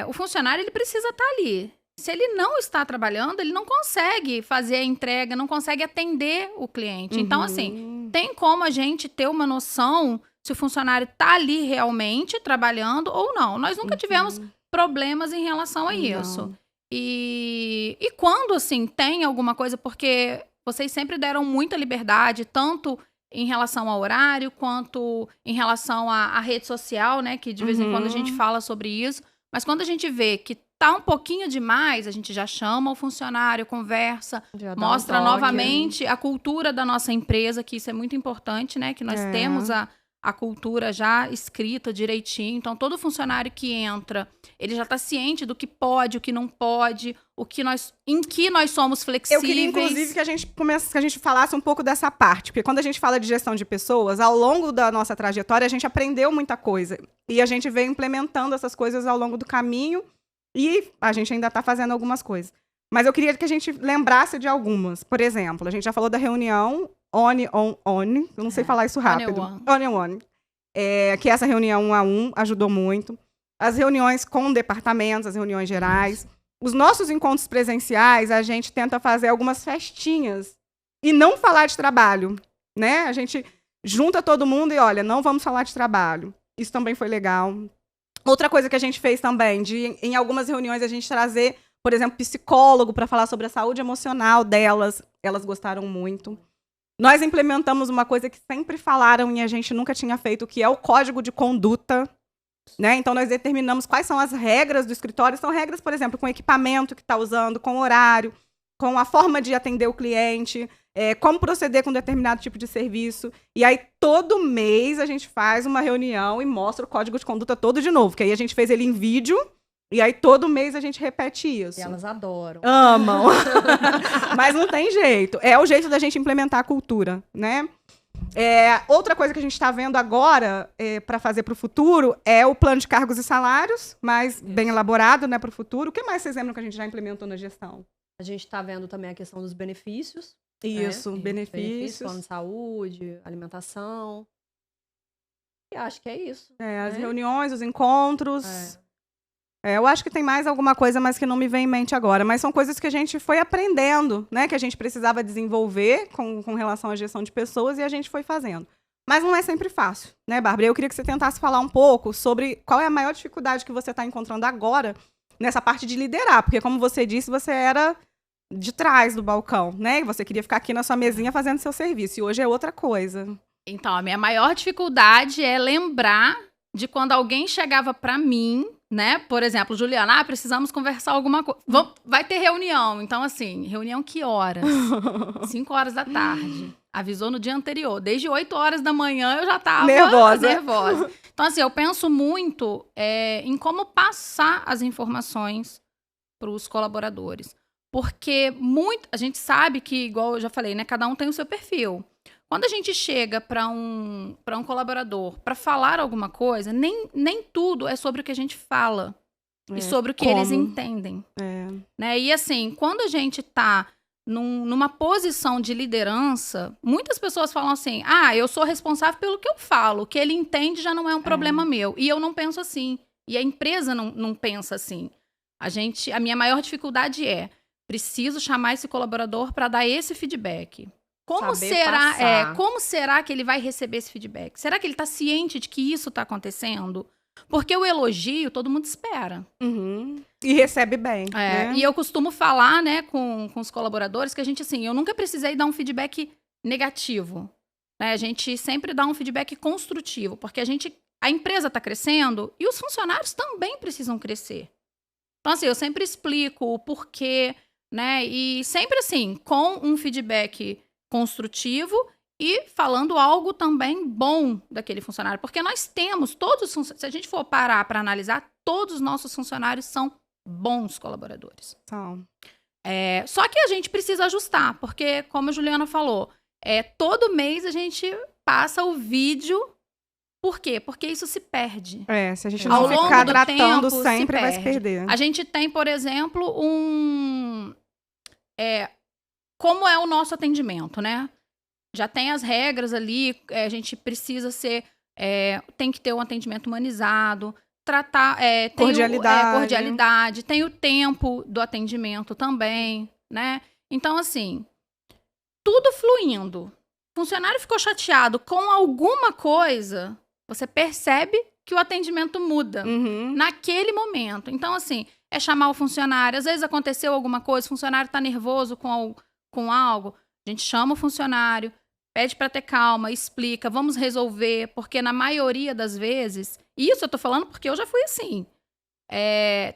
o funcionário ele precisa estar ali. Se ele não está trabalhando, ele não consegue fazer a entrega, não consegue atender o cliente. Então, assim, tem como a gente ter uma noção se o funcionário está ali realmente trabalhando ou não. Nós nunca tivemos problemas em relação a isso. E quando, assim, tem alguma coisa, porque vocês sempre deram muita liberdade, tanto em relação ao horário, quanto em relação à rede social, né? Que de vez em quando a gente fala sobre isso. Mas quando a gente vê que tá um pouquinho demais, a gente já chama o funcionário, conversa, mostra novamente a cultura da nossa empresa, que isso é muito importante, né? Que nós temos a cultura já escrita direitinho. Então, todo funcionário que entra, ele já está ciente do que pode, o que não pode, em que nós somos flexíveis. Eu queria, inclusive, que a gente falasse um pouco dessa parte. Porque quando a gente fala de gestão de pessoas, ao longo da nossa trajetória, a gente aprendeu muita coisa. E a gente veio implementando essas coisas ao longo do caminho. E a gente ainda está fazendo algumas coisas. Mas eu queria que a gente lembrasse de algumas. Por exemplo, a gente já falou da reunião on. Eu não sei falar isso rápido. On. Que essa reunião 1 a 1 ajudou muito. As reuniões com departamentos, as reuniões gerais. Os nossos encontros presenciais, a gente tenta fazer algumas festinhas. E não falar de trabalho, né? A gente junta todo mundo e, olha, não vamos falar de trabalho. Isso também foi legal. Outra coisa que a gente fez também, em algumas reuniões a gente trazer, por exemplo, psicólogo para falar sobre a saúde emocional delas. Elas gostaram muito. Nós implementamos uma coisa que sempre falaram e a gente nunca tinha feito, que é o código de conduta, né? Então, nós determinamos quais são as regras do escritório. São regras, por exemplo, com o equipamento que está usando, com o horário, com a forma de atender o cliente, como proceder com determinado tipo de serviço. E aí, todo mês, a gente faz uma reunião e mostra o código de conduta todo de novo. Que aí a gente fez ele em vídeo. E aí, todo mês, a gente repete isso. E elas adoram. Amam. Mas não tem jeito. É o jeito da gente implementar a cultura, né? Outra coisa que a gente está vendo agora para fazer para o futuro é o plano de cargos e salários, mais bem elaborado, né, para o futuro. O que mais vocês lembram que a gente já implementou na gestão? A gente está vendo também a questão dos benefícios. Isso, né? benefícios. Plano de saúde, alimentação. E acho que é isso. As reuniões, os encontros. Eu acho que tem mais alguma coisa, mas que não me vem em mente agora. Mas são coisas que a gente foi aprendendo, né? Que a gente precisava desenvolver com relação à gestão de pessoas e a gente foi fazendo. Mas não é sempre fácil, né, Bárbara? Eu queria que você tentasse falar um pouco sobre qual é a maior dificuldade que você está encontrando agora nessa parte de liderar. Porque, como você disse, você era de trás do balcão, né? E você queria ficar aqui na sua mesinha fazendo seu serviço. E hoje é outra coisa. Então, a minha maior dificuldade é lembrar de quando alguém chegava para mim, né? Por exemplo, Juliana, precisamos conversar alguma coisa. Vai ter reunião. Então, assim, reunião que horas? 5 horas da tarde. Avisou no dia anterior. Desde 8 horas da manhã eu já tava nervosa. Então, assim, eu penso muito em como passar as informações para os colaboradores. Porque a gente sabe que, igual eu já falei, né? Cada um tem o seu perfil. Quando a gente chega para um colaborador para falar alguma coisa, nem tudo é sobre o que a gente fala e sobre o que eles entendem. Né? E assim, quando a gente está numa posição de liderança, muitas pessoas falam assim, eu sou responsável pelo que eu falo, o que ele entende já não é um problema meu. E eu não penso assim. E a empresa não pensa assim. A minha maior dificuldade preciso chamar esse colaborador para dar esse feedback. Como será que ele vai receber esse feedback? Será que ele está ciente de que isso está acontecendo? Porque o elogio, todo mundo espera. Uhum. E recebe bem. Né? E eu costumo falar, né, com os colaboradores que a gente, assim, eu nunca precisei dar um feedback negativo. Né? A gente sempre dá um feedback construtivo, porque a empresa está crescendo e os funcionários também precisam crescer. Então, assim, eu sempre explico o porquê, né? E sempre, assim, com um feedback construtivo e falando algo também bom daquele funcionário. Porque nós temos se a gente for parar para analisar, todos os nossos funcionários são bons colaboradores. Só que a gente precisa ajustar, porque, como a Juliana falou, todo mês a gente passa o vídeo. Por quê? Porque isso se perde. Se a gente não ficar tratando sempre, vai se perder. A gente tem, por exemplo, como é o nosso atendimento, né? Já tem as regras ali, a gente precisa tem que ter um atendimento humanizado, tratar, cordialidade, tem o tempo do atendimento também, né? Então, assim, tudo fluindo. O funcionário ficou chateado com alguma coisa, você percebe que o atendimento muda naquele momento. Então, assim, é chamar o funcionário. Às vezes aconteceu alguma coisa, o funcionário tá nervoso com algo. A gente chama o funcionário, pede para ter calma, explica, vamos resolver, porque na maioria das vezes, e isso eu tô falando porque eu já fui assim,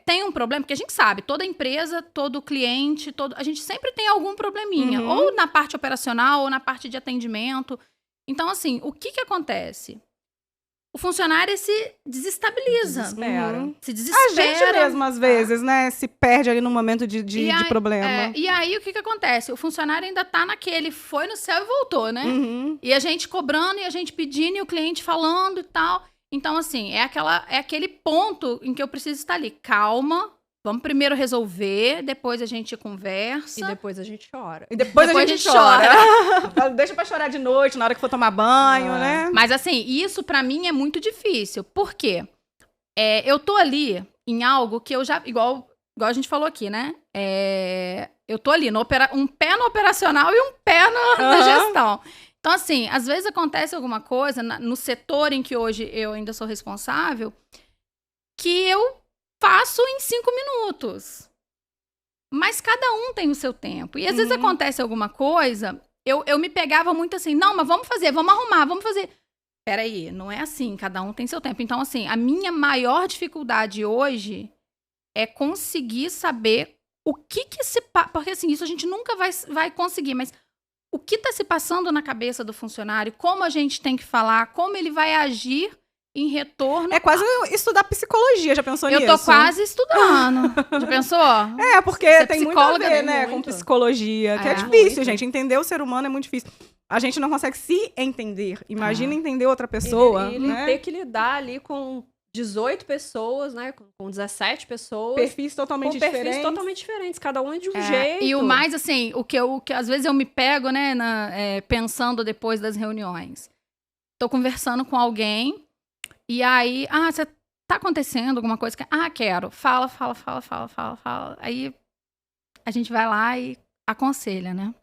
tem um problema, porque a gente sabe, toda empresa, todo cliente, a gente sempre tem algum probleminha, ou na parte operacional, ou na parte de atendimento. Então, assim, o que acontece? O funcionário se desestabiliza. Se desespera. A gente mesmo, às vezes, né? Se perde ali no momento de problema. E aí, o que acontece? O funcionário ainda tá naquele, foi no céu e voltou, né? E a gente cobrando, e a gente pedindo, e o cliente falando e tal. Então, assim, é aquele ponto em que eu preciso estar ali. Calma, vamos primeiro resolver, depois a gente conversa. E depois a gente chora. E depois a gente chora. Deixa pra chorar de noite, na hora que for tomar banho, né? Mas, assim, isso pra mim é muito difícil. Por quê? Eu tô ali em algo que eu já... Igual a gente falou aqui, né? Eu tô ali, um pé no operacional e um pé na gestão. Então, assim, às vezes acontece alguma coisa no setor em que hoje eu ainda sou responsável, que eu faço em 5 minutos. Mas cada um tem o seu tempo. E às vezes acontece alguma coisa, eu me pegava muito assim, não, mas vamos fazer, vamos arrumar, vamos fazer. Peraí, não é assim, cada um tem seu tempo. Então, assim, a minha maior dificuldade hoje é conseguir saber o que se passa. Porque, assim, isso a gente nunca vai conseguir, mas o que está se passando na cabeça do funcionário, como a gente tem que falar, como ele vai agir em retorno. É quase estudar psicologia, já pensou nisso? Eu tô quase estudando. Já pensou? Porque tem muito a ver, né, com psicologia, que é difícil, gente. Entender o ser humano é muito difícil. A gente não consegue se entender. Imagina entender outra pessoa, ele né? ter que lidar ali com 18 pessoas, né? Com 17 pessoas. Perfis totalmente diferentes. Perfis totalmente diferentes, cada um é de um jeito. E o mais, assim, o que às vezes eu me pego, né, pensando depois das reuniões. Tô conversando com alguém, e aí, você tá acontecendo alguma coisa? Quero. Fala. Aí a gente vai lá e aconselha, né?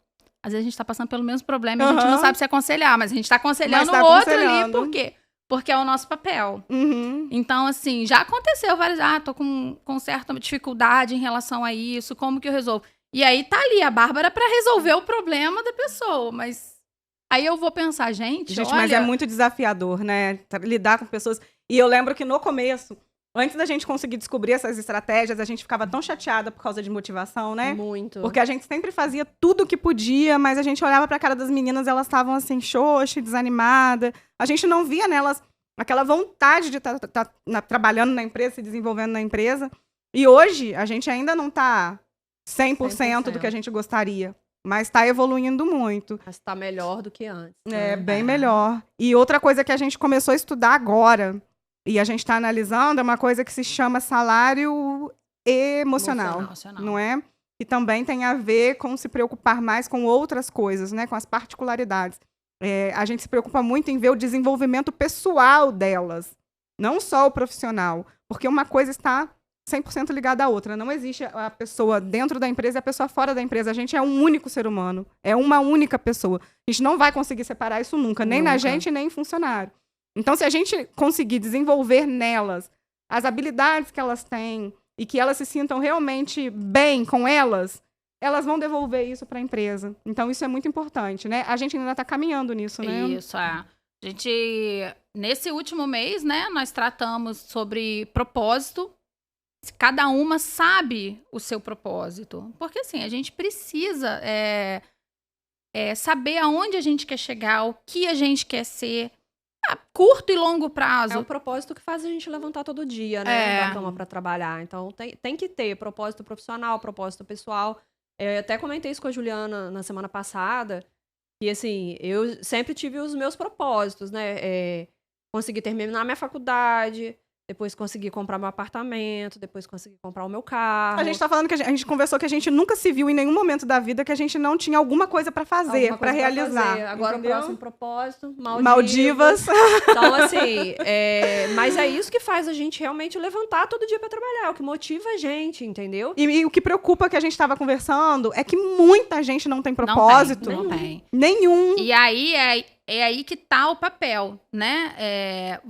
Às vezes a gente tá passando pelo mesmo problema e a gente não sabe se aconselhar, mas a gente tá aconselhando o outro ali, por quê? Porque é o nosso papel. Então, assim, já aconteceu várias... tô com certa dificuldade em relação a isso, como que eu resolvo? E aí tá ali a Bárbara pra resolver o problema da pessoa, mas... Aí eu vou pensar, gente, olha... mas é muito desafiador, né? Lidar com pessoas... E eu lembro que no começo, antes da gente conseguir descobrir essas estratégias, a gente ficava tão chateada por causa de motivação, né? Muito. Porque a gente sempre fazia tudo o que podia, mas a gente olhava pra cara das meninas, elas estavam assim, xoxa, desanimada. A gente não via nelas aquela vontade de estar trabalhando na empresa, se desenvolvendo na empresa. E hoje, a gente ainda não tá 100% do que a gente gostaria. Mas está evoluindo muito. Mas está melhor do que antes. Bem melhor. E outra coisa que a gente começou a estudar agora, e a gente está analisando, é uma coisa que se chama salário emocional. Não é? Que também tem a ver com se preocupar mais com outras coisas, né? Com as particularidades. A gente se preocupa muito em ver o desenvolvimento pessoal delas, não só o profissional. Porque uma coisa está 100% ligada à outra. Não existe a pessoa dentro da empresa e a pessoa fora da empresa. A gente é um único ser humano. É uma única pessoa. A gente não vai conseguir separar isso nunca. Nem na gente, nem em funcionário. Então, se a gente conseguir desenvolver nelas as habilidades que elas têm e que elas se sintam realmente bem com elas, elas vão devolver isso para a empresa. Então, isso é muito importante, né? A gente ainda está caminhando nisso, né? Isso, A gente, nesse último mês, né, nós tratamos sobre propósito. Cada uma sabe o seu propósito. Porque, assim, a gente precisa saber aonde a gente quer chegar, o que a gente quer ser, a curto e longo prazo. É um propósito que faz a gente levantar todo dia, né? Da cama para trabalhar. Então, tem que ter propósito profissional, propósito pessoal. Eu até comentei isso com a Juliana na semana passada, que, assim, eu sempre tive os meus propósitos, né? Conseguir terminar minha faculdade... Depois consegui comprar meu apartamento, depois consegui comprar o meu carro. A gente tá falando que a gente conversou que a gente nunca se viu em nenhum momento da vida que a gente não tinha alguma coisa pra fazer, pra realizar. Agora entendeu? o próximo propósito, Maldivas. Então, assim, mas é isso que faz a gente realmente levantar todo dia pra trabalhar, é o que motiva a gente, entendeu? E o que preocupa que a gente tava conversando é que muita gente não tem propósito. Não tem. Nenhum. E aí é aí que tá o papel, né?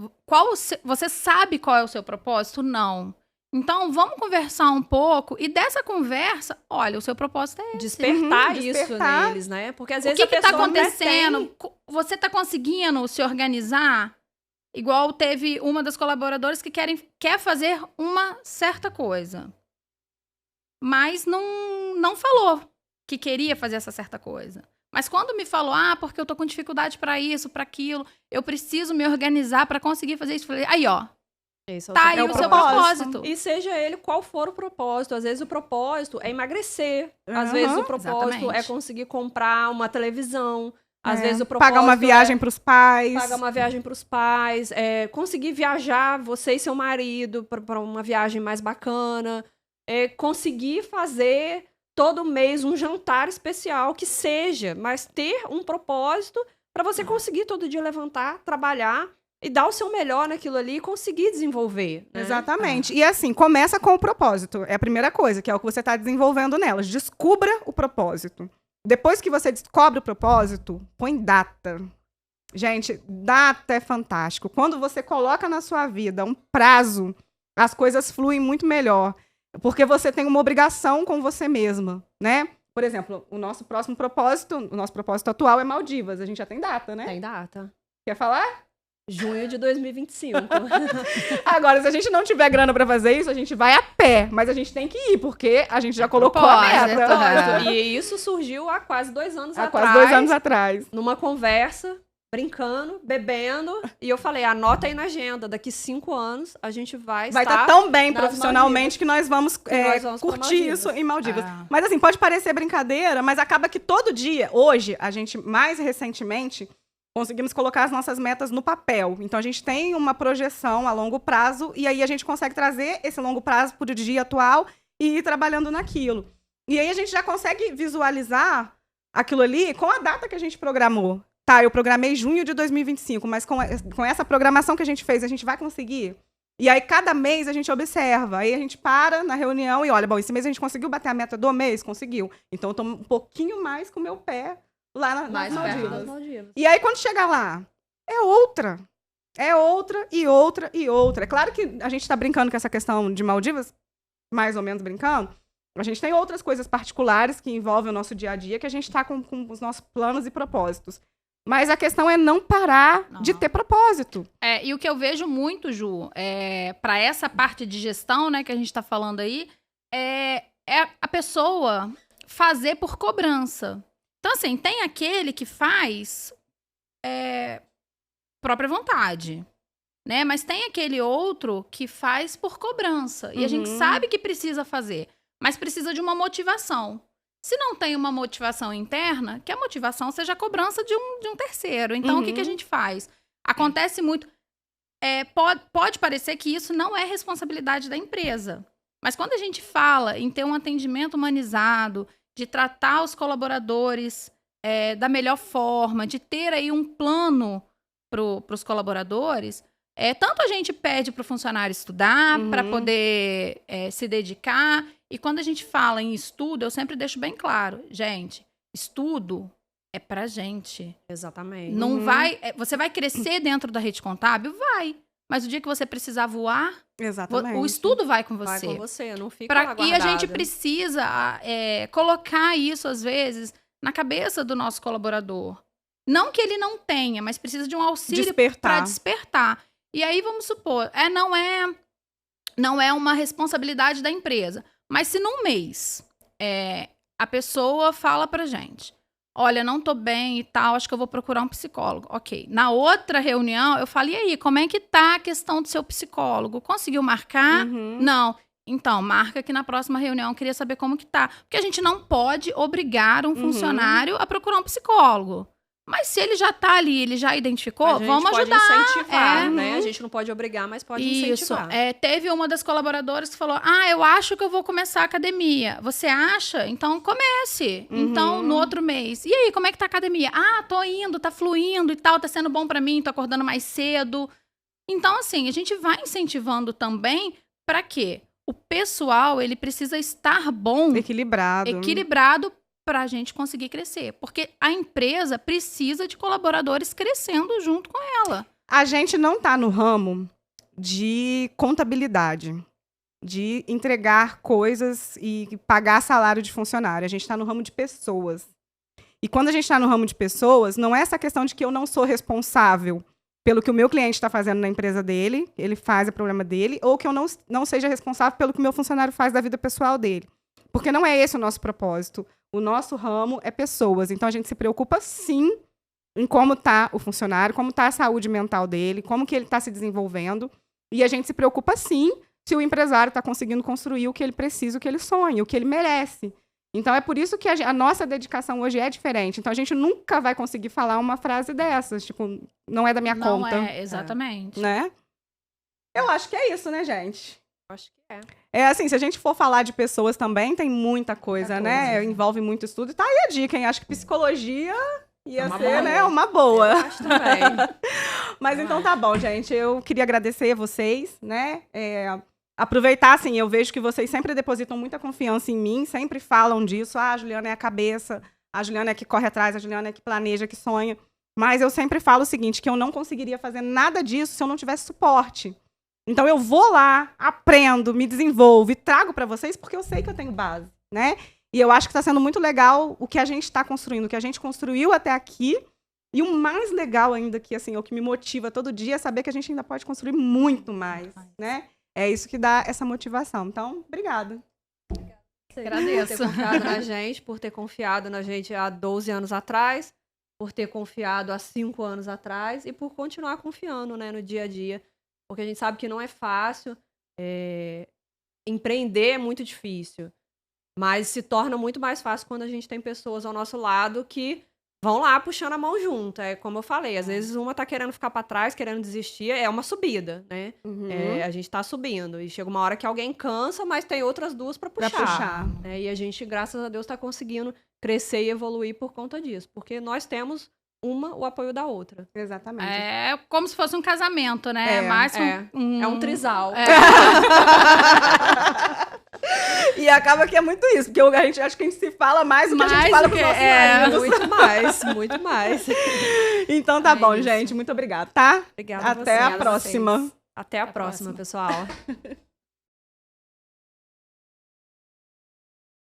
Você sabe qual é o seu propósito? Não. Então, vamos conversar um pouco. E dessa conversa, olha, o seu propósito é esse. Despertar isso despertar. neles, né? Porque às O vezes que a tá pessoa acontecendo? Você tá conseguindo se organizar? Igual teve uma das colaboradoras que quer fazer uma certa coisa. Mas não falou que queria fazer essa certa coisa. Mas quando me falou, porque eu tô com dificuldade pra isso, pra aquilo, eu preciso me organizar pra conseguir fazer isso. Eu falei, aí, ó, Esse é tá aí seu o seu propósito. propósito. E seja ele qual for o propósito. Às vezes o propósito é emagrecer. Às vezes o propósito exatamente. é conseguir comprar uma televisão. Às vezes o propósito pagar uma viagem para os pais. pagar uma viagem para os pais. Conseguir viajar, você e seu marido, para uma viagem mais bacana. Conseguir fazer todo mês um jantar especial, que seja. Mas ter um propósito para você conseguir todo dia levantar, trabalhar e dar o seu melhor naquilo ali e conseguir desenvolver. Né? Exatamente. E assim, começa com o propósito. É a primeira coisa, que é o que você está desenvolvendo nelas. Descubra o propósito. Depois que você descobre o propósito, põe data. Gente, data é fantástico. Quando você coloca na sua vida um prazo, as coisas fluem muito melhor. Porque você tem uma obrigação com você mesma, né? Por exemplo, o nosso propósito atual é Maldivas. A gente já tem data, né? Tem data. Quer falar? Junho de 2025. Agora, se a gente não tiver grana pra fazer isso, a gente vai a pé. Mas a gente tem que ir, porque a gente já colocou a meta. E isso surgiu há quase 2 anos atrás. Há quase 2 anos atrás. Numa conversa, brincando, bebendo. E eu falei, anota aí na agenda. Daqui 5 anos, a gente vai estar tão bem nas profissionalmente que nós vamos, nós vamos pra curtir Maldivas. isso em Maldivas. Mas assim, pode parecer brincadeira, mas acaba que todo dia, hoje, a gente, mais recentemente, conseguimos colocar as nossas metas no papel. Então, a gente tem uma projeção a longo prazo e aí a gente consegue trazer esse longo prazo para o dia atual e ir trabalhando naquilo. E aí a gente já consegue visualizar aquilo ali com a data que a gente programou. Tá, eu programei junho de 2025, mas com essa programação que a gente fez, a gente vai conseguir? E aí, cada mês, a gente observa. Aí, a gente para na reunião e olha, bom, esse mês a gente conseguiu bater a meta do mês? Conseguiu. Então, eu tô um pouquinho mais com o meu pé lá nas Maldivas. E aí, quando chegar lá, é outra. É outra e outra e outra. É claro que a gente tá brincando com essa questão de Maldivas, mais ou menos brincando. A gente tem outras coisas particulares que envolvem o nosso dia a dia, que a gente tá com os nossos planos e propósitos. Mas a questão é não parar de ter propósito. E o que eu vejo muito, Ju, para essa parte de gestão, né, que a gente tá falando aí, é a pessoa fazer por cobrança. Então, assim, tem aquele que faz própria vontade, né? Mas tem aquele outro que faz por cobrança. E a gente sabe que precisa fazer, mas precisa de uma motivação. Se não tem uma motivação interna, que a motivação seja a cobrança de um terceiro. Então, o que a gente faz? Acontece muito... pode parecer que isso não é responsabilidade da empresa. Mas quando a gente fala em ter um atendimento humanizado, de tratar os colaboradores da melhor forma, de ter aí um plano para os colaboradores, tanto a gente pede para o funcionário estudar, para poder se dedicar. E quando a gente fala em estudo, eu sempre deixo bem claro, gente, estudo é pra gente. Exatamente. Não vai, você vai crescer dentro da rede contábil? Vai. Mas o dia que você precisar voar, o estudo vai com você. Vai com você, não fica lá guardada. E a gente precisa colocar isso, às vezes, na cabeça do nosso colaborador. Não que ele não tenha, mas precisa de um auxílio para despertar. E aí, vamos supor, não é uma responsabilidade da empresa. Mas se num mês a pessoa fala pra gente, olha, não tô bem e tal, acho que eu vou procurar um psicólogo. Ok. Na outra reunião, eu falei, e aí, como é que tá a questão do seu psicólogo? Conseguiu marcar? Não. Então, marca que na próxima reunião eu queria saber como que tá. Porque a gente não pode obrigar um funcionário a procurar um psicólogo. Mas se ele já tá ali, ele já identificou, vamos ajudar. A gente pode incentivar, né? A gente não pode obrigar, mas pode incentivar. Teve uma das colaboradoras que falou, eu acho que eu vou começar a academia. Você acha? Então, comece. Então, no outro mês. E aí, como é que tá a academia? Tô indo, tá fluindo e tal, tá sendo bom pra mim, tô acordando mais cedo. Então, assim, a gente vai incentivando também pra quê? O pessoal, ele precisa estar bom. Equilibrado para a gente conseguir crescer. Porque a empresa precisa de colaboradores crescendo junto com ela. A gente não está no ramo de contabilidade, de entregar coisas e pagar salário de funcionário. A gente está no ramo de pessoas. E quando a gente está no ramo de pessoas, não é essa questão de que eu não sou responsável pelo que o meu cliente está fazendo na empresa dele, ele faz o problema dele, ou que eu não seja responsável pelo que o meu funcionário faz da vida pessoal dele. Porque não é esse o nosso propósito. O nosso ramo é pessoas. Então, a gente se preocupa, sim, em como está o funcionário, como está a saúde mental dele, como que ele está se desenvolvendo. E a gente se preocupa, sim, se o empresário está conseguindo construir o que ele precisa, o que ele sonha, o que ele merece. Então, é por isso que a nossa dedicação hoje é diferente. Então, a gente nunca vai conseguir falar uma frase dessas, tipo, não é da minha conta. Não é, exatamente. Né? Eu acho que é isso, né, gente? Acho que é. É assim, se a gente for falar de pessoas também, tem muita coisa, né? Envolve muito estudo. Tá aí a dica, hein? Acho que psicologia ia ser, né, uma boa. Eu acho também. Mas então tá bom, gente. Eu queria agradecer a vocês, né? Aproveitar, assim, eu vejo que vocês sempre depositam muita confiança em mim, sempre falam disso. Ah, a Juliana é a cabeça, a Juliana é que corre atrás, a Juliana é que planeja, que sonha. Mas eu sempre falo o seguinte, que eu não conseguiria fazer nada disso se eu não tivesse suporte. Então, eu vou lá, aprendo, me desenvolvo e trago para vocês porque eu sei que eu tenho base, né? E eu acho que está sendo muito legal o que a gente está construindo, o que a gente construiu até aqui. E o mais legal ainda, que assim, o que me motiva todo dia é saber que a gente ainda pode construir muito mais, né? É isso que dá essa motivação. Então, obrigada. Agradeço. Por ter confiado na gente, por ter confiado na gente há 12 anos atrás, por ter confiado há 5 anos atrás e por continuar confiando, né, no dia a dia. Porque a gente sabe que não é fácil, empreender é muito difícil, mas se torna muito mais fácil quando a gente tem pessoas ao nosso lado que vão lá puxando a mão junto. É como eu falei, às vezes uma tá querendo ficar pra trás, querendo desistir, é uma subida, né? A gente tá subindo e chega uma hora que alguém cansa, mas tem outras duas pra puxar. Né? E a gente, graças a Deus, tá conseguindo crescer e evoluir por conta disso, porque nós temos o apoio da outra. Exatamente. É como se fosse um casamento, né? É um trisal. E acaba que é muito isso, porque a gente acha que a gente se fala mais do que a gente fala com os nossos maridos. Muito mais. Então tá bom, gente. Muito obrigada, tá? Obrigada Até a próxima. Até a próxima, pessoal.